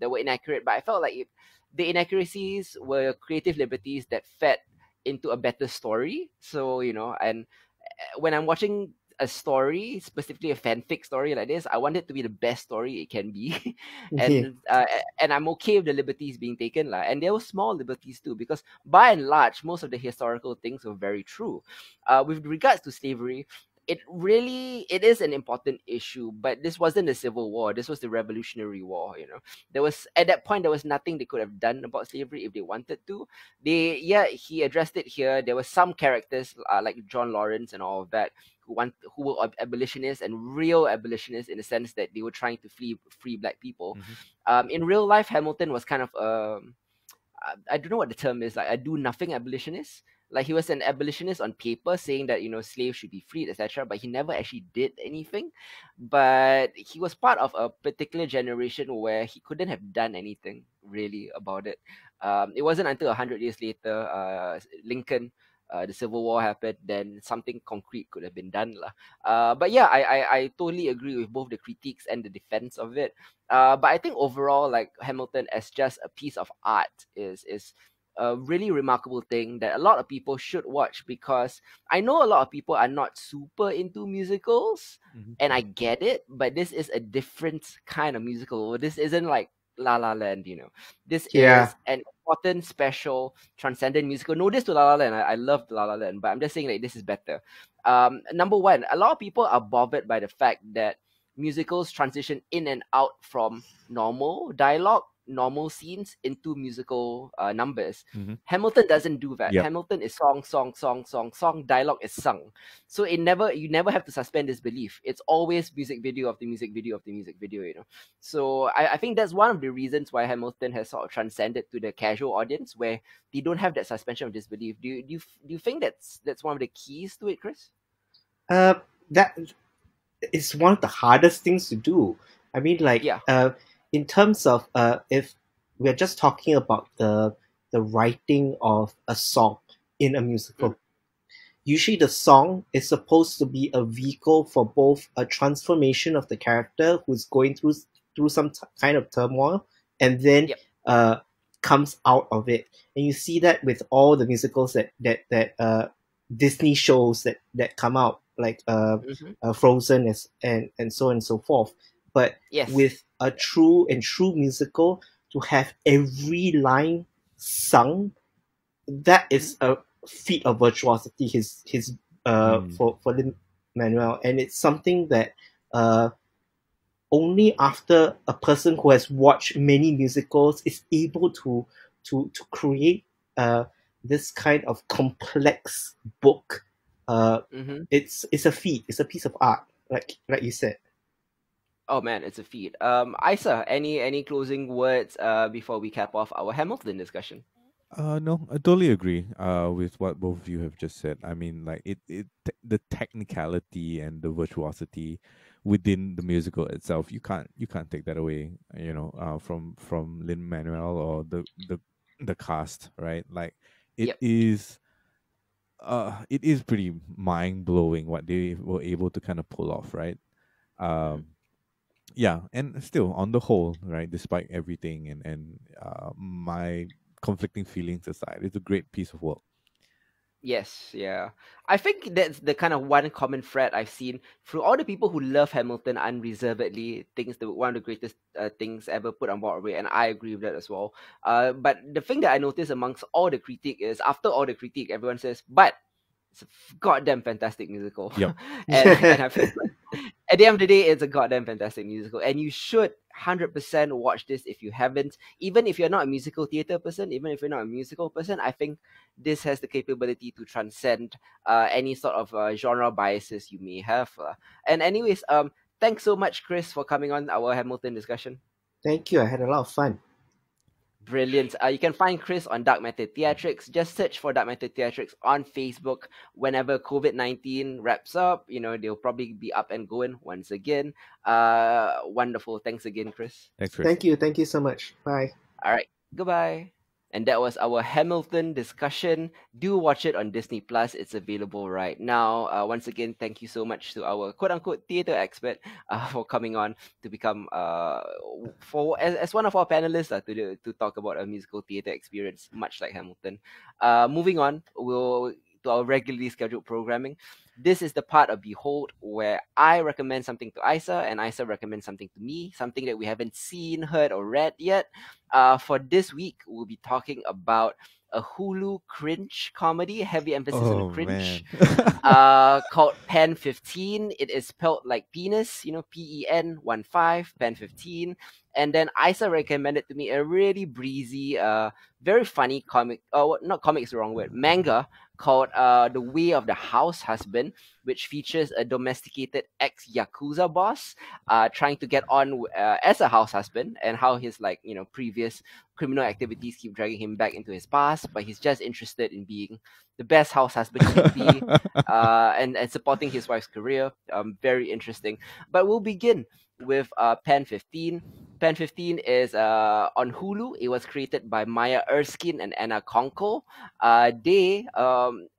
A: were inaccurate, but I felt like the inaccuracies were creative liberties that fed into a better story. So and when I'm watching a story, specifically a fanfic story like this, I want it to be the best story it can be,
C: Yeah.
A: and I'm okay with the liberties being taken, lah. And there were small liberties too, because by and large, most of the historical things were very true. With regards to slavery, it is an important issue, but this wasn't the Civil War. This was the Revolutionary War. There was at that point there was nothing they could have done about slavery if they wanted to. He addressed it here. There were some characters like John Lawrence and all of that who were abolitionists and real abolitionists in the sense that they were trying to free black people.
B: Mhm.
A: In real life, Hamilton was kind of I don't know what the term is, like a do nothing abolitionist. Like he was an abolitionist on paper, saying that slaves should be freed, etc. But he never actually did anything. But he was part of a particular generation where he couldn't have done anything really about it. It wasn't until 100 years later, Lincoln, the Civil War happened, then something concrete could have been done, lah. But yeah, I totally agree with both the critiques and the defense of it. But I think overall, like Hamilton as just a piece of art is a really remarkable thing that a lot of people should watch, because I know a lot of people are not super into musicals,
B: Mhm.
A: and I get it, but this is a different kind of musical. This isn't like La La Land. This
C: Yeah.
A: is an important, special, transcendent musical. No diss to La La Land. I love La La Land, but I'm just saying like this is better. Number one, a lot of people are bothered by the fact that musicals transition in and out from normal dialogue, normal scenes into musical numbers.
B: Mhm.
A: Hamilton doesn't do that.
B: Yep.
A: Hamilton is song, song, song, song, song. Dialogue is sung, so you never have to suspend disbelief. It's always music video of the music video of the music video. So I think that's one of the reasons why Hamilton has sort of transcended to the casual audience, where they don't have that suspension of disbelief. Do you think that's one of the keys to it, Chris?
C: That is one of the hardest things to do. I mean, like,
A: Yeah.
C: in terms of if we're just talking about the writing of a song in a musical, usually the song is supposed to be a vehicle for both a transformation of the character who's going through some kind of turmoil, and then
A: Yep.
C: comes out of it. And you see that with all the musicals that Disney shows that come out, like Frozen and so on and so forth. But
A: Yes.
C: with a true musical, to have every line sung, that is a feat of virtuosity. His for Lin-Manuel, and it's something that only after a person who has watched many musicals is able to create this kind of complex book. It's a feat. It's a piece of art, like you said.
A: Oh man, it's a feat. Isa, any closing words before we cap off our Hamilton discussion?
B: No, I totally agree with what both of you have just said. I mean, like the technicality and the virtuosity within the musical itself, you can't take that away, from Lin-Manuel or the cast, right? Like it
A: Yep.
B: is it is pretty mind blowing what they were able to kind of pull off, right?
A: Mhm.
B: Um, yeah, and still on the whole, right, despite everything and my conflicting feelings aside, it's a great piece of work.
A: Yes, yeah. I think that's the kind of one common thread I've seen through all the people who love Hamilton unreservedly, thinks that one of the greatest things ever put on Broadway, and I agree with that as well. But the thing that I noticed amongst all the critique is after all the critique, everyone says, but it's a goddamn fantastic musical.
B: Yep.
A: And I feel at the end of the day, it's a goddamn fantastic musical, and you should 100% watch this if you haven't. Even if you're not a musical theater person, even if you're not a musical person, I think this has the capability to transcend any sort of genre biases you may have. And anyways, thanks so much, Chris, for coming on our Hamilton discussion.
C: Thank you. I had a lot of fun.
A: Brilliant. You can find Chris on Dark Matter Theatrics. Just search for Dark Matter Theatrics on Facebook. Whenever COVID-19 wraps up, they'll probably be up and going once again. Wonderful. Thanks again, Chris.
B: Thanks, Chris.
C: Thank you. Thank you so much. Bye.
A: All right. Goodbye. And that was our Hamilton discussion. Do watch it on Disney Plus. It's available right now. Once again, thank you so much to our quote-unquote theater expert for coming on to become as one of our panelists to talk about a musical theater experience, much like Hamilton. Moving on, we'll to our regularly scheduled programming. This is the part of Behold where I recommend something to Isa and Isa recommends something to me, something that we haven't seen, heard, or read yet. For this week, we'll be talking about a Hulu cringe comedy, heavy emphasis on
B: Oh
A: cringe,
B: man.
A: called PEN15. It is spelled like penis, PEN15, PEN15. And then Isa recommended to me a really breezy, very funny comic, not comic is the wrong word, manga called The Way of the Househusband, which features a domesticated ex-Yakuza boss trying to get on as a house husband, and how his previous criminal activities keep dragging him back into his past, but he's just interested in being the best house husband he can be, and supporting his wife's career. Very interesting. But we'll begin with PEN15. PEN15 is on Hulu. It was created by Maya Erskine and Anna Konkle. They,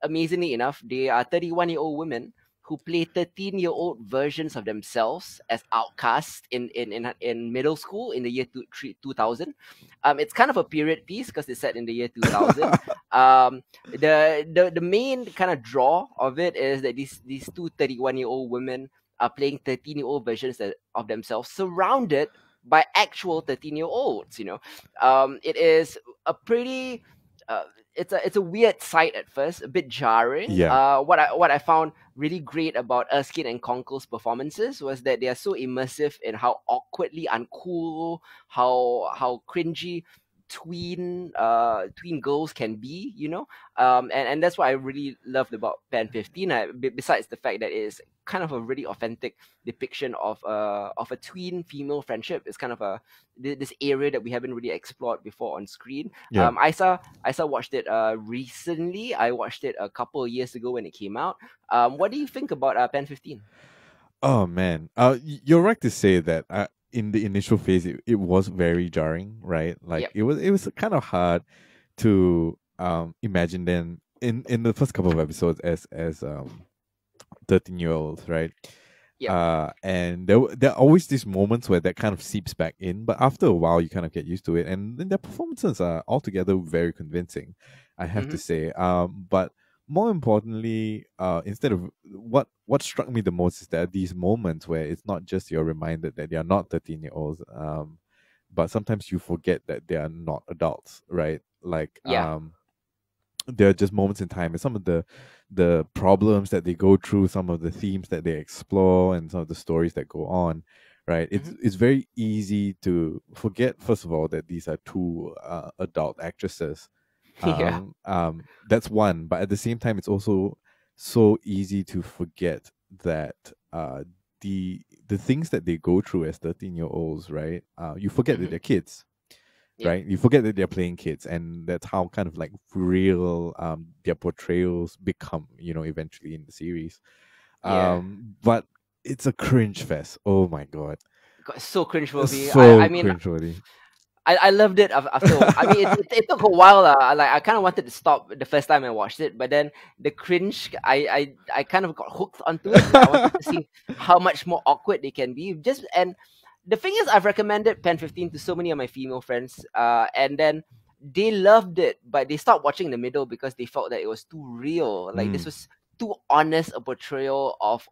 A: amazingly enough, they are 31-year-old women who play 13-year-old versions of themselves as outcasts in middle school in the year 2000. It's kind of a period piece because it's set in the year 2000. The main kind of draw of it is that these two 31-year-old women are playing 13-year-old versions of themselves surrounded by actual 13-year-olds. It is a pretty it's a weird sight at first, a bit jarring.
B: Yeah.
A: What I found really great about Erskine and Conkle's performances was that they are so immersive in how awkwardly uncool, how cringy tween girls can be, and that's what I really loved about PEN15. Besides the fact that it is kind of a really authentic depiction of a tween female friendship. It's kind of this area that we haven't really explored before on screen.
B: Yeah.
A: Isa watched it recently. I watched it a couple of years ago when it came out. What do you think about PEN15?
B: Oh man. You're right to say that in the initial phase it was very jarring, right? Like
A: Yep.
B: it was kind of hard to imagine them in the first couple of episodes as 13-year-olds, right?
A: Yep.
B: And there are always these moments where that kind of seeps back in, but after a while you kind of get used to it, and then their performances are altogether very convincing, I have to say. But more importantly, instead of what struck me the most is that these moments where it's not just you're reminded that they are not 13-year-olds, but sometimes you forget that they are not adults, right? Like
A: Yeah.
B: there are just moments in time, and some of the problems that they go through, some of the themes that they explore, and some of the stories that go on, right? It's very easy to forget, first of all, that these are two adult actresses.
A: Yeah.
B: That's one, but at the same time, it's also so easy to forget that the things that they go through as 13-year-olds, right? You forget that they're kids.
A: Yep.
B: Right, you forget that they're playing kids, and that's how kind of like real their portrayals become, eventually in the series.
A: Yeah.
B: But it's a cringe fest. Oh my god,
A: So cringeworthy.
B: so
A: I mean,
B: cringeworthy.
A: I loved it after. I mean, it took a while. Like I kind of wanted to stop the first time I watched it, but then the cringe, I kind of got hooked onto it. Like I wanted to see how much more awkward they can be. Just and the thing is, I've recommended Pen 15 to so many of my female friends, and then they loved it, but they stopped watching in the middle because they felt that it was too real. Like this
B: Mm.
A: was too honest a portrayal of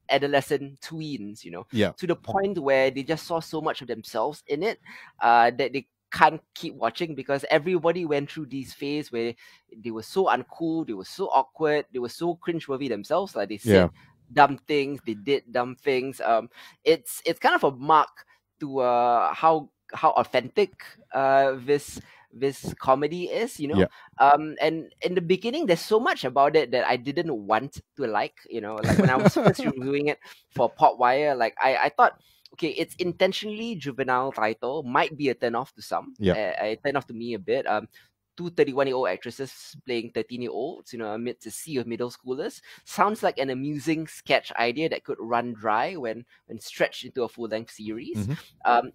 A: adolescent tweens,
B: Yeah.
A: to the point where they just saw so much of themselves in it that they can't keep watching because everybody went through these phase where they were so uncool, they were so awkward, they were so cringeworthy themselves. Like they
B: Yeah.
A: said dumb things, they did dumb things. It's kind of a mark to how authentic this comedy is,
B: Yeah.
A: and in the beginning there's so much about it that I didn't want to like when I was first reviewing it for Popwire. Like I thought, okay, it's intentionally juvenile title, might be a turn off to some.
B: Yeah.
A: A turn off to me a bit. Two 31-year-old actresses playing 13-year-olds, amidst a sea of middle schoolers, sounds like an amusing sketch idea that could run dry when stretched into a full-length series.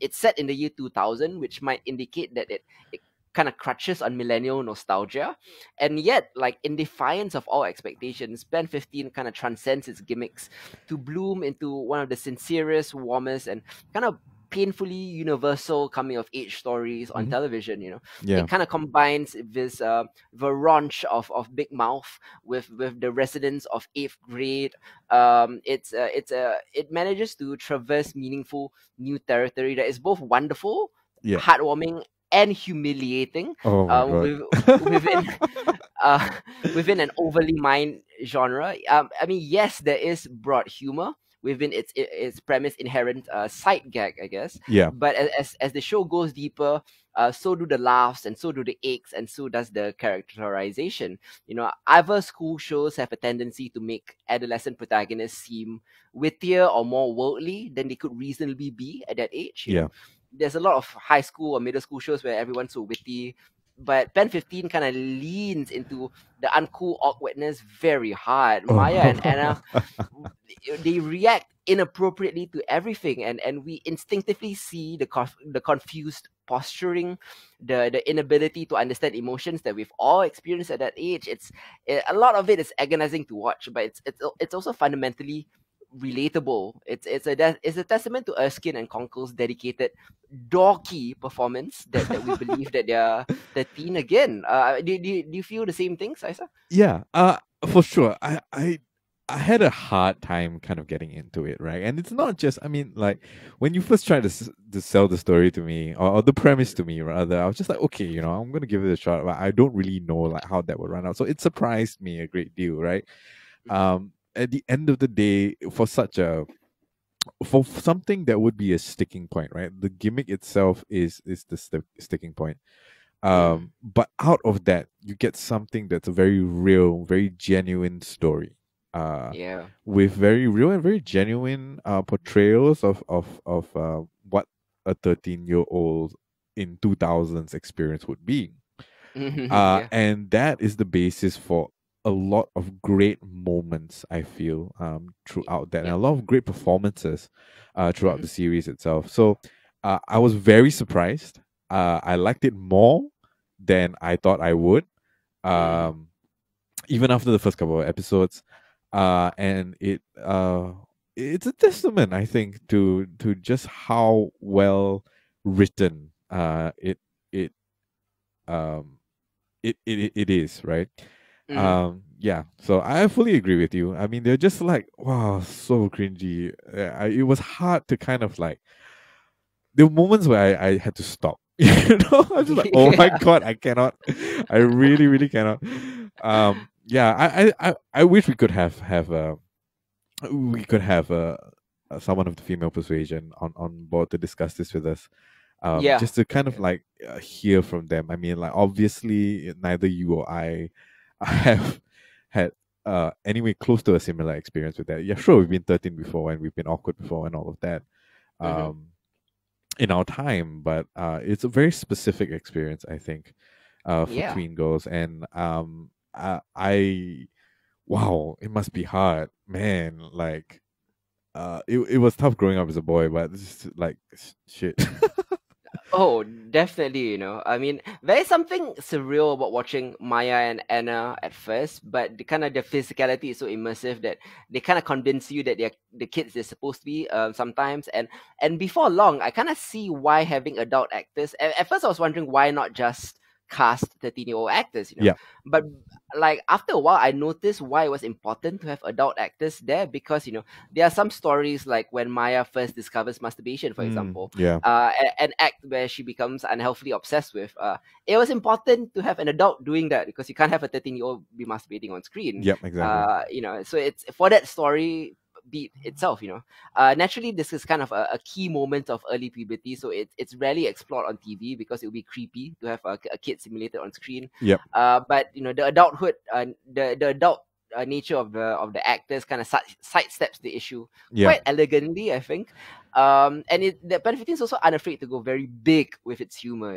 A: It's set in the year 2000, which might indicate that it kind of crutches on millennial nostalgia, and yet, like in defiance of all expectations, Ben 15 kind of transcends its gimmicks to bloom into one of the sincerest, warmest, and kind of painfully universal coming of age stories on television.
B: Yeah.
A: It kind of combines this the raunch of Big Mouth with the resonance of eighth grade. It manages to traverse meaningful new territory that is both wonderful,
B: Yeah.
A: heartwarming, and humiliating
B: Oh my God.
A: within uh, within an overly mined genre. I mean, yes, there is broad humor within its premise inherent sight gag, I guess.
B: Yeah.
A: But as the show goes deeper, so do the laughs, and so do the aches, and so does the characterization. Other school shows have a tendency to make adolescent protagonists seem wittier or more worldly than they could reasonably be at that age.
B: Yeah.
A: There's a lot of high school or middle school shows where everyone's so witty, but Pen 15 kind of leans into the uncool awkwardness very hard. Maya and Anna, they react inappropriately to everything, and we instinctively see the confused posturing, the inability to understand emotions that we've all experienced at that age. A lot of it is agonizing to watch, but it's also fundamentally relatable. It's a testament to Erskine and Conkle's dedicated dorky performance that we believe that they're 13 again. Do you feel the same thing, Saisa?
B: Yeah. For sure. I had a hard time kind of getting into it, right? And it's not just, I mean, like when you first tried to sell the story to me, or the premise to me rather, I was just like, okay, I'm gonna give it a shot, but I don't really know like how that would run out. So it surprised me a great deal, right? At the end of the day, for something that would be a sticking point, right? The gimmick itself is the sticking point. But out of that, you get something that's a very real, very genuine story.
A: Yeah.
B: With very real and very genuine portrayals of what a 13-year-old in 2000s experience would be.
A: Yeah.
B: And that is the basis for a lot of great moments, I feel, throughout that, and a lot of great performances throughout the series itself. So I was very surprised. I liked it more than I thought I would, even after the first couple of episodes. And it's a testament, I think, to just how well written it is, right? Yeah, so I fully agree with you. I mean, they're just like, wow, so cringy. It was hard to kind of like, there were moments where I had to stop. I was just like, oh my God, I cannot. I really, really cannot. Yeah, I wish we could have someone of the female persuasion on board to discuss this with us. Just to kind of like hear from them. I mean, like obviously neither you or I have had anyway close to a similar experience with that. Yeah, sure, we've been 13 before and we've been awkward before and all of that in our time, but it's a very specific experience, I think, for tween girls. And wow, it must be hard, man. Like it was tough growing up as a boy, but this is like shit.
A: Oh, definitely, I mean, there is something surreal about watching Maya and Anna at first, but the physicality is so immersive that they kind of convince you that they're the kids they're supposed to be sometimes. And before long, I kind of see why having adult actors. At first, I was wondering why not just cast 13-year-old actors.
B: Yeah.
A: But like after a while, I noticed why it was important to have adult actors there because there are some stories like when Maya first discovers masturbation, for example,
B: Yeah.
A: an act where she becomes unhealthily obsessed with. It was important to have an adult doing that because you can't have a 13-year-old be masturbating on screen.
B: Yep, exactly.
A: So it's for that story beat itself. Naturally, this is kind of a key moment of early puberty, so it's rarely explored on TV because it would be creepy to have a kid simulated on screen.
B: Yep.
A: But the adulthood, the adult nature of the actors kind of sidesteps the issue
B: Yeah.
A: quite elegantly, I think. And the PEN15 is also unafraid to go very big with its humor.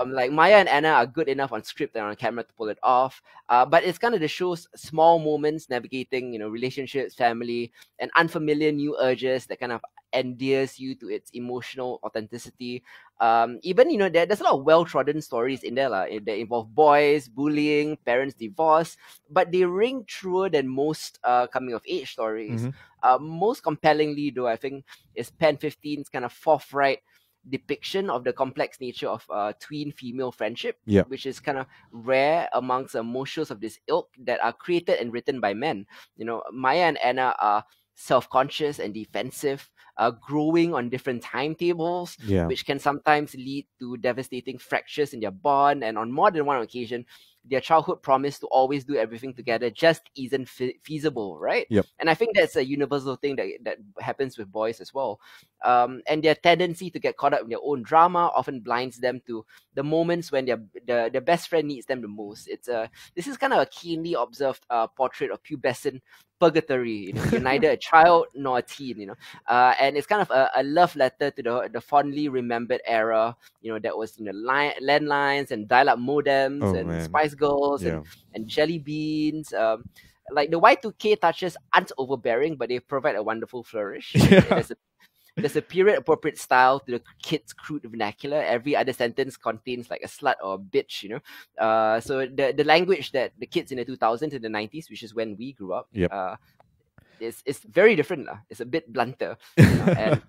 A: Like Maya and Anna are good enough on script and on camera to pull it off. But it's kind of the show's small moments navigating, relationships, family, and unfamiliar new urges that kind of endears you to its emotional authenticity. Even there's a lot of well-trodden stories in there that involve boys, bullying, parents' divorce, but they ring truer than most coming-of-age stories. Most compellingly, though, I think, is PEN15's kind of forthright depiction of the complex nature of tween female friendship,
B: Yeah.
A: which is kind of rare amongst most shows of this ilk that are created and written by men. Maya and Anna are self-conscious and defensive, growing on different timetables,
B: Yeah.
A: which can sometimes lead to devastating fractures in their bond. And on more than one occasion, their childhood promise to always do everything together just isn't feasible, right?
B: Yep.
A: And I think that's a universal thing that happens with boys as well. And their tendency to get caught up in their own drama often blinds them to the moments when their best friend needs them the most. This is kind of a keenly observed portrait of pubescent purgatory. You're neither a child nor a teen. And it's kind of a love letter to the fondly remembered era. That was landlines and dial-up modems
B: Oh,
A: and
B: man.
A: Spice Girls
B: Yeah.
A: and jelly beans. Like the Y2K touches aren't overbearing, but they provide a wonderful flourish.
B: Yeah.
A: There's a period appropriate style to the kids' crude vernacular. Every other sentence contains like a slut or a bitch, So the language that the kids in the 2000s and the 90s, which is when we grew up,
B: Yep.
A: is very different. It's a bit blunter. And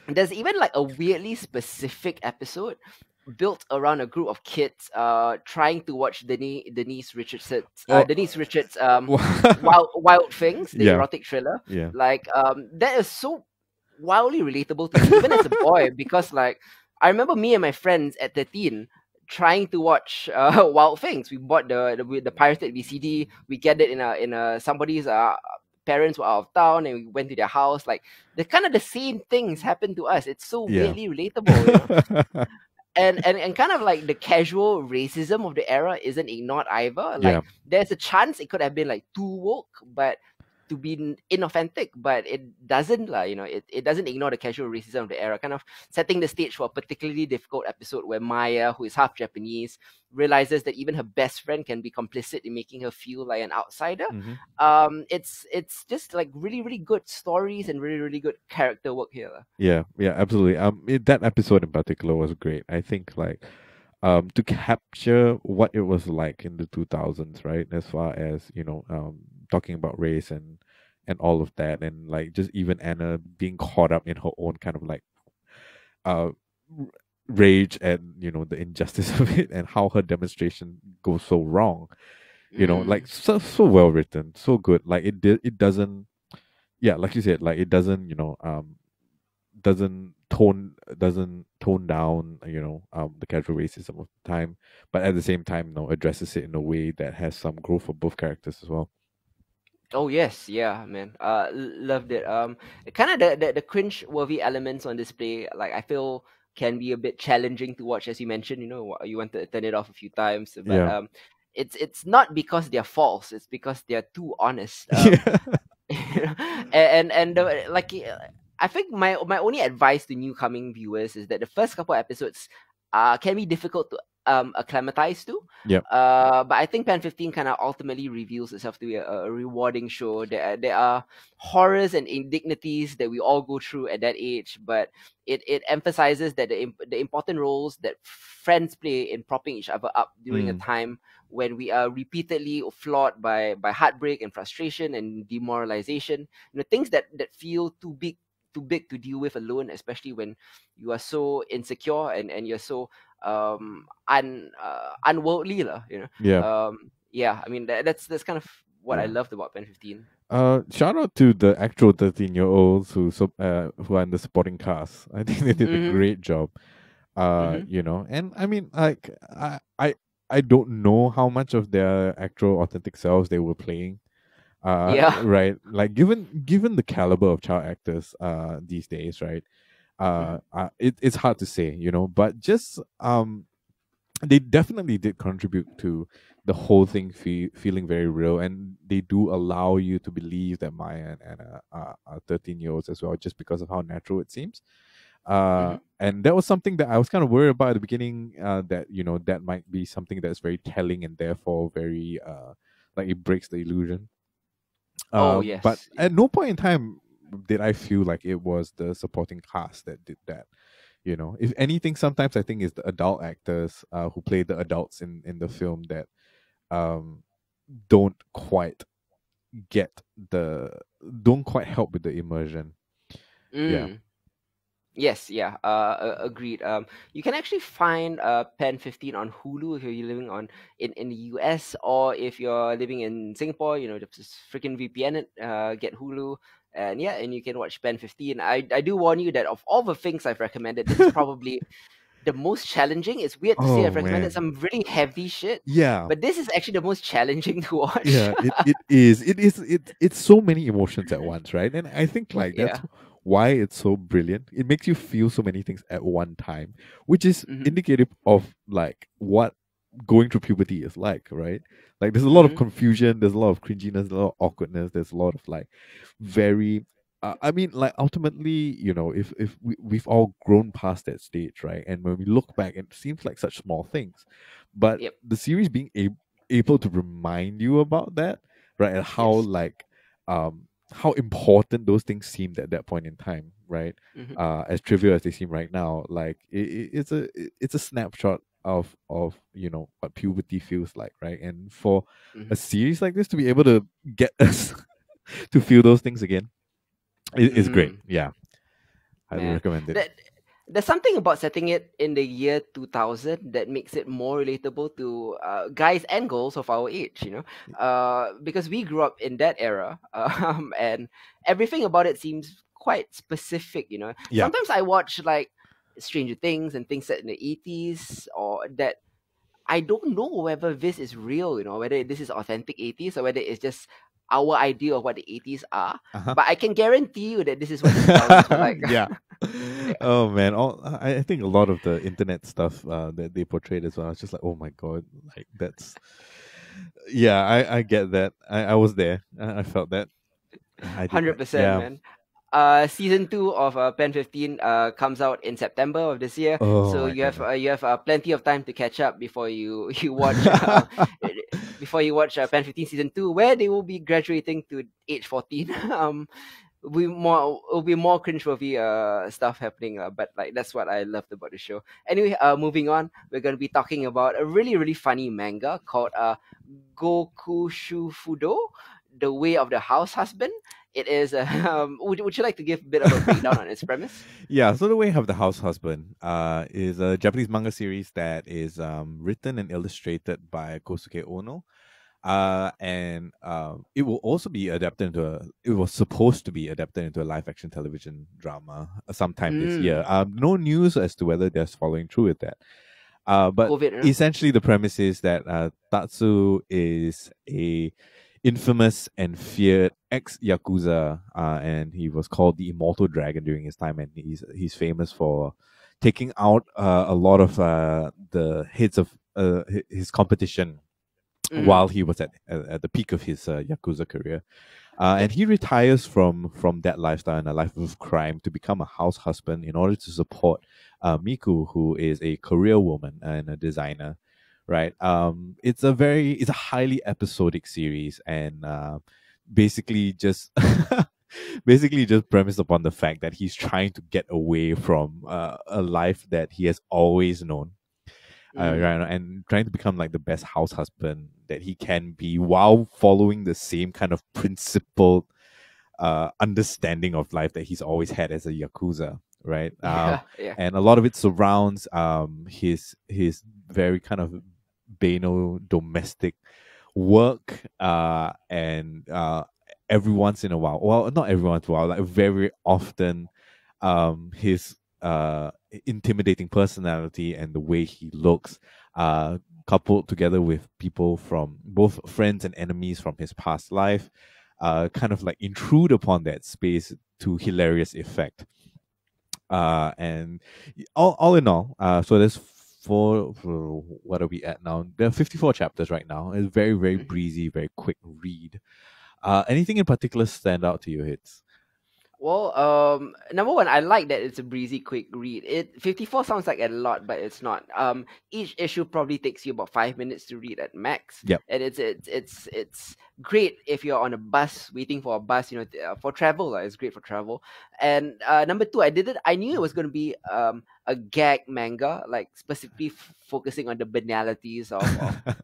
A: there's even like a weirdly specific episode built around a group of kids trying to watch Denise Richards Wild Things, the
B: Yeah.
A: erotic thriller.
B: Yeah.
A: Like that is so wildly relatable to me, even as a boy, because like I remember me and my friends at 13 trying to watch Wild Things. We bought the pirated VCD. We get it in a somebody's parents were out of town and we went to their house. Like the same things happened to us. It's so
B: Yeah.
A: weirdly relatable. And kind of like the casual racism of the era isn't ignored either. Like
B: Yeah.
A: there's a chance it could have been like too woke, but to be inauthentic, but it doesn't it doesn't ignore the casual racism of the era, kind of setting the stage for a particularly difficult episode where Maya, who is half Japanese, realizes that even her best friend can be complicit in making her feel like an outsider. It's just like really, really good stories and really, really good character work here.
B: Yeah, absolutely. That episode in particular was great. I think like to capture what it was like in the 2000s, right? As far as, talking about race and all of that, and like just even Anna being caught up in her own kind of like r- rage and the injustice of it and how her demonstration goes so wrong. Like so well written, so good. Like it doesn't, yeah, like you said, like it doesn't doesn't tone down the casual racism of the time, but at the same time addresses it in a way that has some growth for both characters as well.
A: Oh yes, yeah, man. Loved it. Kind of the cringe worthy elements on display, like I feel can be a bit challenging to watch, as you mentioned. You want to turn it off a few times, but
B: Yeah.
A: It's not because they're false. It's because they're too honest. Like I think my only advice to new coming viewers is that the first couple episodes can be difficult to acclimatize to.
B: Yep.
A: But I think Pen 15 kind of ultimately reveals itself to be a rewarding show. There are horrors and indignities that we all go through at that age, but it emphasizes that the important roles that friends play in propping each other up during a
B: Mm.
A: time when we are repeatedly flawed by heartbreak and frustration and demoralization. Things that feel too big to deal with alone, especially when you are so insecure and you're so unworldly lah,
B: Yeah.
A: yeah, I mean that's kind of what I
B: Yeah.
A: loved about Pen 15.
B: Shout out to the actual 13-year-olds who are in the supporting cast. I think they did a
A: Mm-hmm.
B: great job.
A: Mm-hmm.
B: And I mean, like, I don't know how much of their actual authentic selves they were playing.
A: Yeah.
B: Right. Like, given the caliber of child actors these days, right?
A: Mm-hmm.
B: It's hard to say, but just they definitely did contribute to the whole thing feeling very real, and they do allow you to believe that Maya and Anna are 13-year-olds as well, just because of how natural it seems.
A: Mm-hmm.
B: And that was something that I was kind of worried about at the beginning, that that might be something that's very telling and therefore very like it breaks the illusion.
A: Oh
B: But
A: yes,
B: at
A: yeah.
B: no point in time did I feel like it was the supporting cast that did that. If anything, sometimes I think it's the adult actors who play the adults in the film that um don't quite get the don't quite help with the immersion. Yeah.
A: Mm. Yes, yeah, agreed. You can actually find Pen 15 on Hulu if you're living in the US, or if you're living in Singapore, just freaking VPN it, get Hulu, and yeah, and you can watch Pen 15. I do warn you that of all the things I've recommended, this is probably the most challenging. It's weird to say I've
B: Oh
A: recommended
B: man.
A: some really heavy shit,
B: Yeah.
A: but this is actually the most challenging to watch.
B: Yeah, it's so many emotions at once, right? And I think like that's
A: Yeah.
B: why it's so brilliant. It makes you feel so many things at one time, which is
A: Mm-hmm.
B: indicative of like what going through puberty is like, right? Like there's a lot of
A: Mm-hmm.
B: confusion, there's a lot of cringiness, a lot of awkwardness, there's a lot of like very I mean, like ultimately, if we've all grown past that stage, right? And when we look back, it seems like such small things, but
A: Yep.
B: the series being able to remind you about that, right? And how
A: Yes.
B: like how important those things seemed at that point in time, right?
A: Mm-hmm.
B: As trivial as they seem right now, like it's a snapshot of what puberty feels like, right? And for
A: Mm-hmm.
B: a series like this to be able to get us to feel those things again, it's great.
A: Mm-hmm.
B: Yeah, highly
A: Man,
B: recommend it.
A: that there's something about setting it in the year 2000 that makes it more relatable to guys and girls of our age, because we grew up in that era, and everything about it seems quite specific.
B: Yeah.
A: Sometimes I watch like Stranger Things and things set in the 80s, or that I don't know whether this is real, whether this is authentic 80s or whether it's just our idea of what the 80s are.
B: Uh-huh.
A: But I can guarantee you that this is what the 2000s were like.
B: Yeah.
A: Yeah.
B: Oh man, I think a lot of the internet stuff that they portrayed as well, I was just like, oh my god, like that's yeah, I get that. I was there. I felt that. I did that.
A: 100%,
B: Yeah.
A: man. Season 2 of Pen 15 comes out in September of this year,
B: Oh
A: so
B: my goodness.
A: you have plenty of time to catch up before you you watch Pen 15 season 2, where they will be graduating to age 14. Will be more cringeworthy stuff happening, but like that's what I loved about the show. Anyway, moving on, we're gonna be talking about a really really funny manga called Gokushufudou, The Way of the House Husband. It is would you like to give a bit of a breakdown on its premise?
B: Yeah, so the way of the house husband is a Japanese manga series that is written and illustrated by Kosuke Ono. And it will also be adapted into it was supposed to be adapted into a live action television drama sometime this year.
A: Mm,
B: No news as to whether they're following through with that. But
A: COVID,
B: essentially the premise is that Tatsu is a infamous and feared ex-Yakuza, and he was called the Immortal Dragon during his time, and he's famous for taking out a lot of the heads of his competition
A: Mm-hmm.
B: while he was at the peak of his Yakuza career. And he retires from that lifestyle and a life of crime to become a house husband in order to support Miku, who is a career woman and a designer, right? It's a highly episodic series, and basically just basically just premised upon the fact that he's trying to get away from a life that he has always known, right, and trying to become like the best house husband that he can be while following the same kind of principled understanding of life that he's always had as a Yakuza, right?
A: Yeah.
B: And a lot of it surrounds his very kind of banal domestic work, and every once in a while, well, not every once in a while, like very often, his intimidating personality and the way he looks, coupled together with people from both friends and enemies from his past life, kind of like intrude upon that space to hilarious effect. And all in all, so there's what are we at now? There are 54 chapters right now. It's very, very breezy, very quick read. Anything in particular stand out to you, Hits?
A: Well, number one, I like that it's a breezy, quick read. 54 sounds like a lot, but it's not. Each issue probably takes you about 5 minutes to read at max.
B: Yep.
A: And it's great if you're on a bus waiting for a bus. For travel, it's great for travel. And number two, I knew it was going to be a gag manga, like specifically focusing on the banalities of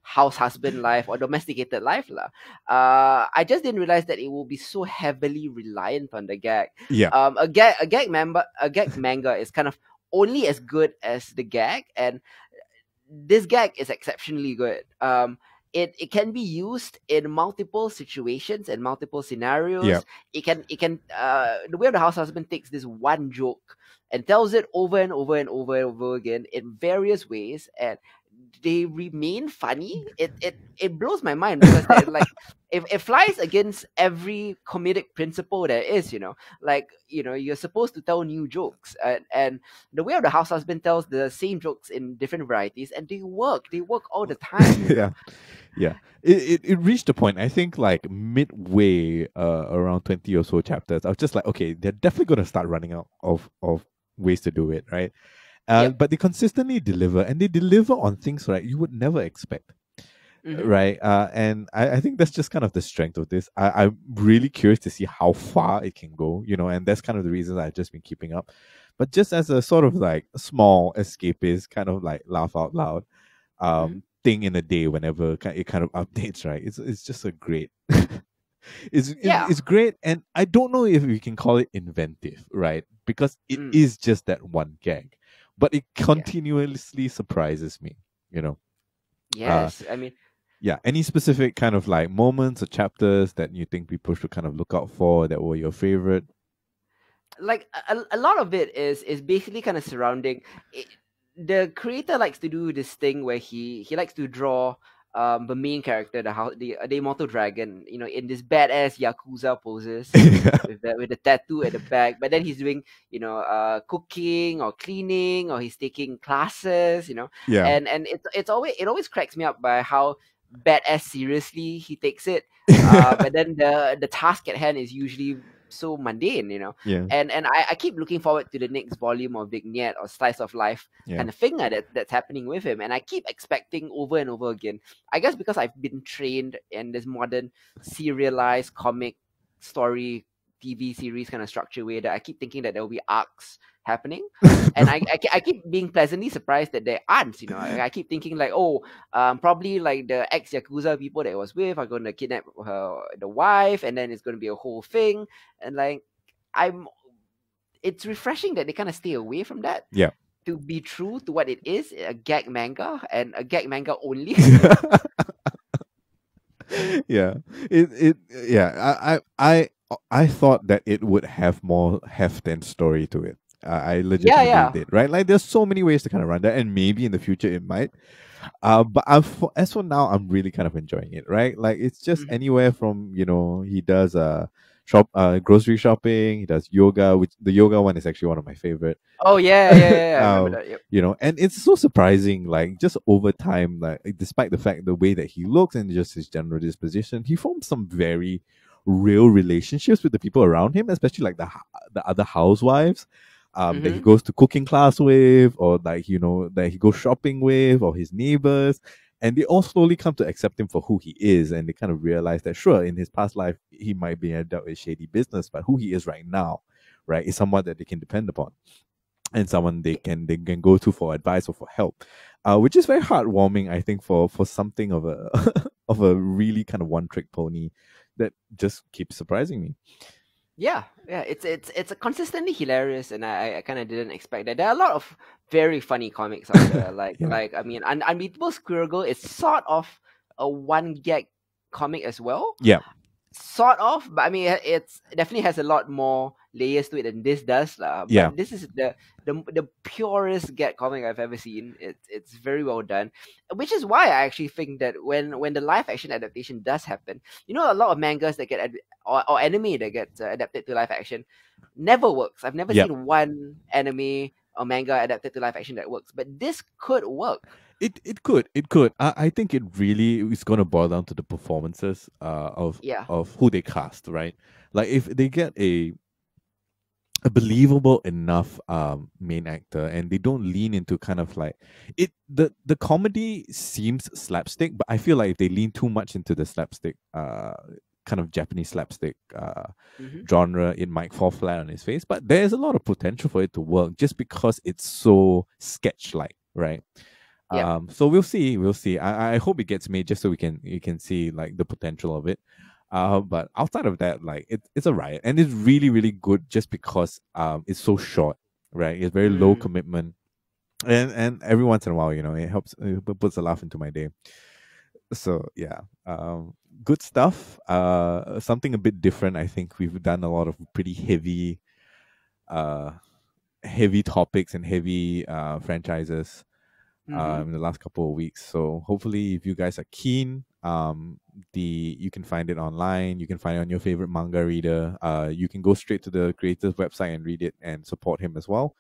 A: house husband life or domesticated life, lah. I just didn't realize that it will be so heavily reliant on the gag.
B: Yeah.
A: A gag manga is kind of only as good as the gag, and this gag is exceptionally good. It can be used in multiple situations and multiple scenarios.
B: Yeah.
A: It can the way of the house husband takes this one joke and tells it over and over and over and over again in various ways, and they remain funny. It blows my mind because it flies against every comedic principle there is. You're supposed to tell new jokes, and the way of the house husband tells the same jokes in different varieties, and they work all the time.
B: Yeah. It reached a point, I think, like midway, around 20 or so chapters. I was just like, okay, they're definitely going to start running out of ways to do it, right?
A: Yep.
B: But they consistently deliver, and they deliver on things, right, you would never expect. Right. And I think that's just kind of the strength of this. I'm really curious to see how far it can go, and that's kind of the reason I've just been keeping up. But just as a sort of like small escapist, kind of like laugh out loud thing in a day whenever it kind of updates, right? It's just a great it's great, and I don't know if we can call it inventive, right? Because it is just that one gag. But it continuously surprises me,
A: Yes,
B: Yeah. Any specific kind of like moments or chapters that you think people should kind of look out for that were your favorite?
A: like a lot of it is basically kind of surrounding it. The creator likes to do this thing where he likes to draw the main character, the immortal dragon, in this badass Yakuza poses with the tattoo at the back. But then he's doing, cooking or cleaning, or he's taking classes,
B: Yeah.
A: And it always cracks me up by how badass seriously he takes it. But then the task at hand is usually so mundane,
B: Yeah.
A: and I keep looking forward to the next volume of vignette or slice of life kind of thing that's happening with him, and I keep expecting over and over again. I guess because I've been trained in this modern serialized comic story TV series kind of structure way, that I keep thinking that there will be arcs happening, and I keep being pleasantly surprised that there aren't. I keep thinking like, probably like the ex-Yakuza people that I was with are going to kidnap the wife, and then it's going to be a whole thing, and like it's refreshing that they kind of stay away from that.
B: Yeah.
A: To be true to what it is, a gag manga, and a gag manga only.
B: Yeah. I thought that it would have more heft and story to it. I legitimately did, right? Like, there's so many ways to kind of run that, and maybe in the future it might. But as for now, I'm really kind of enjoying it, right? Like, it's just anywhere from, he does grocery shopping, he does yoga, which the yoga one is actually one of my favorite.
A: Oh yeah, I remember that. Yep.
B: And it's so surprising, like, just over time, like, despite the way that he looks and just his general disposition, he forms some very real relationships with the people around him, especially like the other housewives that he goes to cooking class with, or like, that he goes shopping with, or his neighbors. and they all slowly come to accept him for who he is, and they kind of realize that sure, in his past life he might be ended up with shady business, but who he is right now, right, is someone that they can depend upon, and someone they can go to for advice or for help, which is very heartwarming, I think, for something of a of a really kind of one trick pony that just keeps surprising me.
A: Yeah, it's a consistently hilarious, and I kind of didn't expect that. There are a lot of very funny comics out there,
B: Yeah.
A: like I mean, Unbeatable Squirrel Girl is sort of a one gag comic as well,
B: Yeah.
A: sort of, but I mean, it definitely has a lot more layers to it than this does, but
B: Yeah.
A: this is the purest get comic I've ever seen. It's very well done, which is why I actually think that when the live action adaptation does happen, you know, a lot of mangas that get or anime that get adapted to live action never works. I've never
B: Yep.
A: seen one anime or manga adapted to live action that works, but this could work.
B: It could. I think it really is going to boil down to the performances
A: Yeah.
B: of who they cast, right? Like if they get a believable enough main actor, and they don't lean into kind of like it, the comedy seems slapstick, but I feel like if they lean too much into the slapstick kind of Japanese slapstick
A: Hmm.
B: genre, it might fall flat on its face. But there's a lot of potential for it to work just because it's so sketch like, right?
A: Yeah.
B: So we'll see. We'll see. I hope it gets made just so you can see like the potential of it. But outside of that, like it's a riot, and it's really really good just because it's so short, right? It's very low
A: Mm.
B: commitment, and every once in a while, it helps, it puts a laugh into my day. So yeah, good stuff. Something a bit different. I think we've done a lot of pretty uh, heavy topics and heavy franchises
A: Hmm.
B: in the last couple of weeks. So hopefully, if you guys are keen, you can find it online. You can find it on your favorite manga reader. You can go straight to the creator's website and read it and support him as well.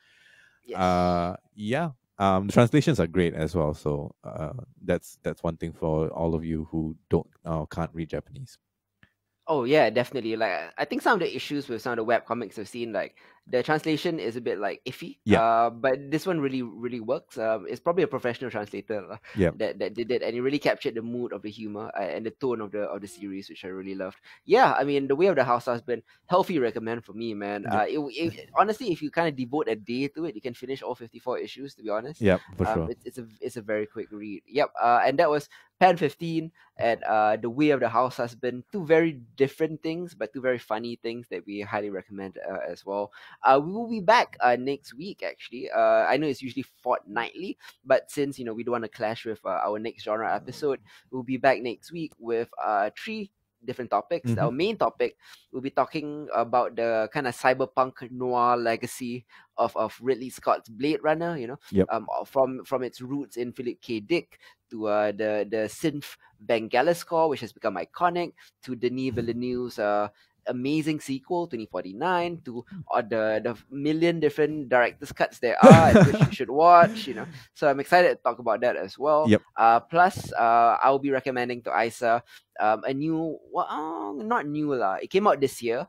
A: Yes.
B: Yeah. The translations are great as well. So that's one thing for all of you who can't read Japanese.
A: Oh yeah, definitely. Like I think some of the issues with some of the web comics I've seen, like the translation is a bit like iffy.
B: Yeah.
A: But this one really really works. It's probably a professional translator
B: Yeah.
A: that did it, and it really captured the mood of the humor and the tone of the series, which I really loved. Yeah, I mean, The Way of the House Husband, healthy recommend for me, man.
B: Yep.
A: Honestly, if you kind of devote a day to it, you can finish all 54 issues. To be honest,
B: Yep, for sure.
A: it's a very quick read. Yep. And that was PEN15 and The Way of the House Husband. Two very different things, but two very funny things that we highly recommend as well. We will be back next week, actually. I know it's usually fortnightly, but since we don't want to clash with our next genre episode, we'll be back next week with three different topics.
B: Mhm.
A: Our main topic, we'll be talking about the kind of cyberpunk noir legacy of Ridley Scott's Blade Runner.
B: Yep.
A: From its roots in Philip K. Dick to the synth Vangelis score, which has become iconic, to Denis Villeneuve's amazing sequel 2049, to the million different director's cuts there are and which you should watch. So I'm excited to talk about that as well.
B: Yep.
A: Plus I'll be recommending to Isa a new, well, not new lah, it came out this year,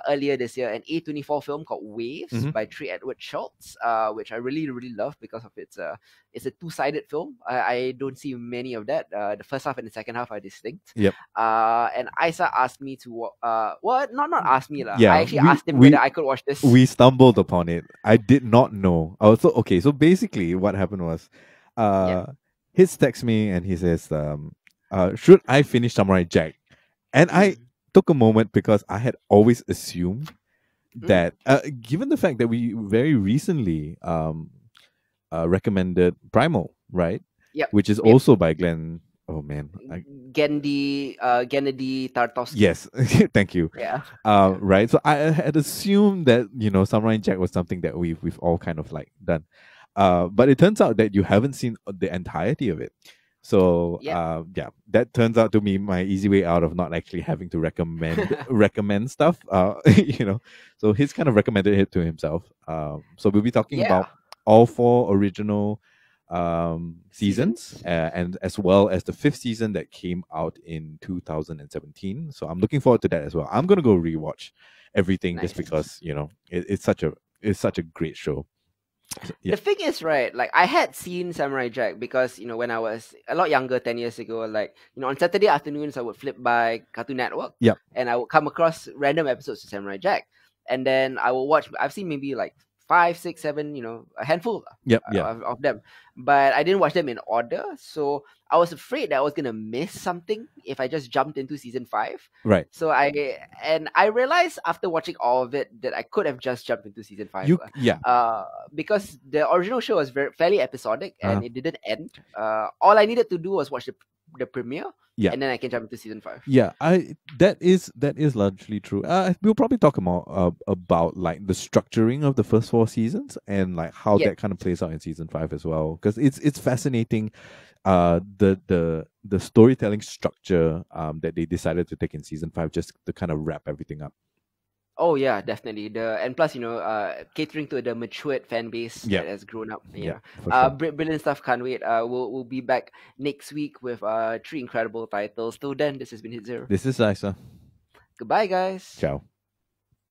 A: earlier this year, an A24 film called Waves
B: Mhm.
A: by Trey Edward Schultz, which I really really love because of it's a two-sided film. I don't see many of that. The first half and the second half are distinct.
B: Yep.
A: And Isa asked me to not asked me lah.
B: Yeah,
A: I actually asked him whether I could watch this.
B: We stumbled upon it. I did not know. Also, okay, so basically what happened was Hiz texts me and he says, should I finish Samurai Jack? And I took a moment because I had always assumed that given the fact that we very recently recommended Primal, right?
A: Yep.
B: Which is also by Glenn. Oh man.
A: Gennady Tartovsky.
B: Yes. Thank you.
A: Yeah.
B: Right. So I had assumed that, Samurai Jack was something that we've all kind of like done. But it turns out that you haven't seen the entirety of it. So that turns out to be my easy way out of not actually having to recommend stuff. So he's kind of recommended it to himself. So we'll be talking about all 4 original seasons, and as well as the 5th season that came out in 2017. So I'm looking forward to that as well. I'm gonna go rewatch everything just because it's such a great show.
A: The thing is, right, like I had seen Samurai Jack because, when I was a lot younger, 10 years ago, like, on Saturday afternoons, I would flip by Cartoon Network.
B: Yep.
A: And I would come across random episodes of Samurai Jack. And then I will watch, I've seen maybe like 5, 6, 7, a handful of them. But I didn't watch them in order. So I was afraid that I was going to miss something if I just jumped into season 5.
B: Right.
A: So I realized after watching all of it that I could have just jumped into season 5. Because the original show was fairly episodic and it didn't end. All I needed to do was watch the premiere.
B: Yeah.
A: And then I can jump into season 5.
B: Yeah, that is largely true. We'll probably talk more about like the structuring of the first 4 seasons and like how that kind of plays out in season 5 as well, because it's fascinating. The storytelling structure that they decided to take in season 5 just to kind of wrap everything up.
A: Oh yeah, definitely. And plus, catering to the matured fan base that has grown up.
B: Yeah, sure.
A: Brilliant stuff. Can't wait. We'll be back next week with 3 incredible titles. Till then, this has been Hidzir.
B: This is Isa.
A: Goodbye, guys.
B: Ciao.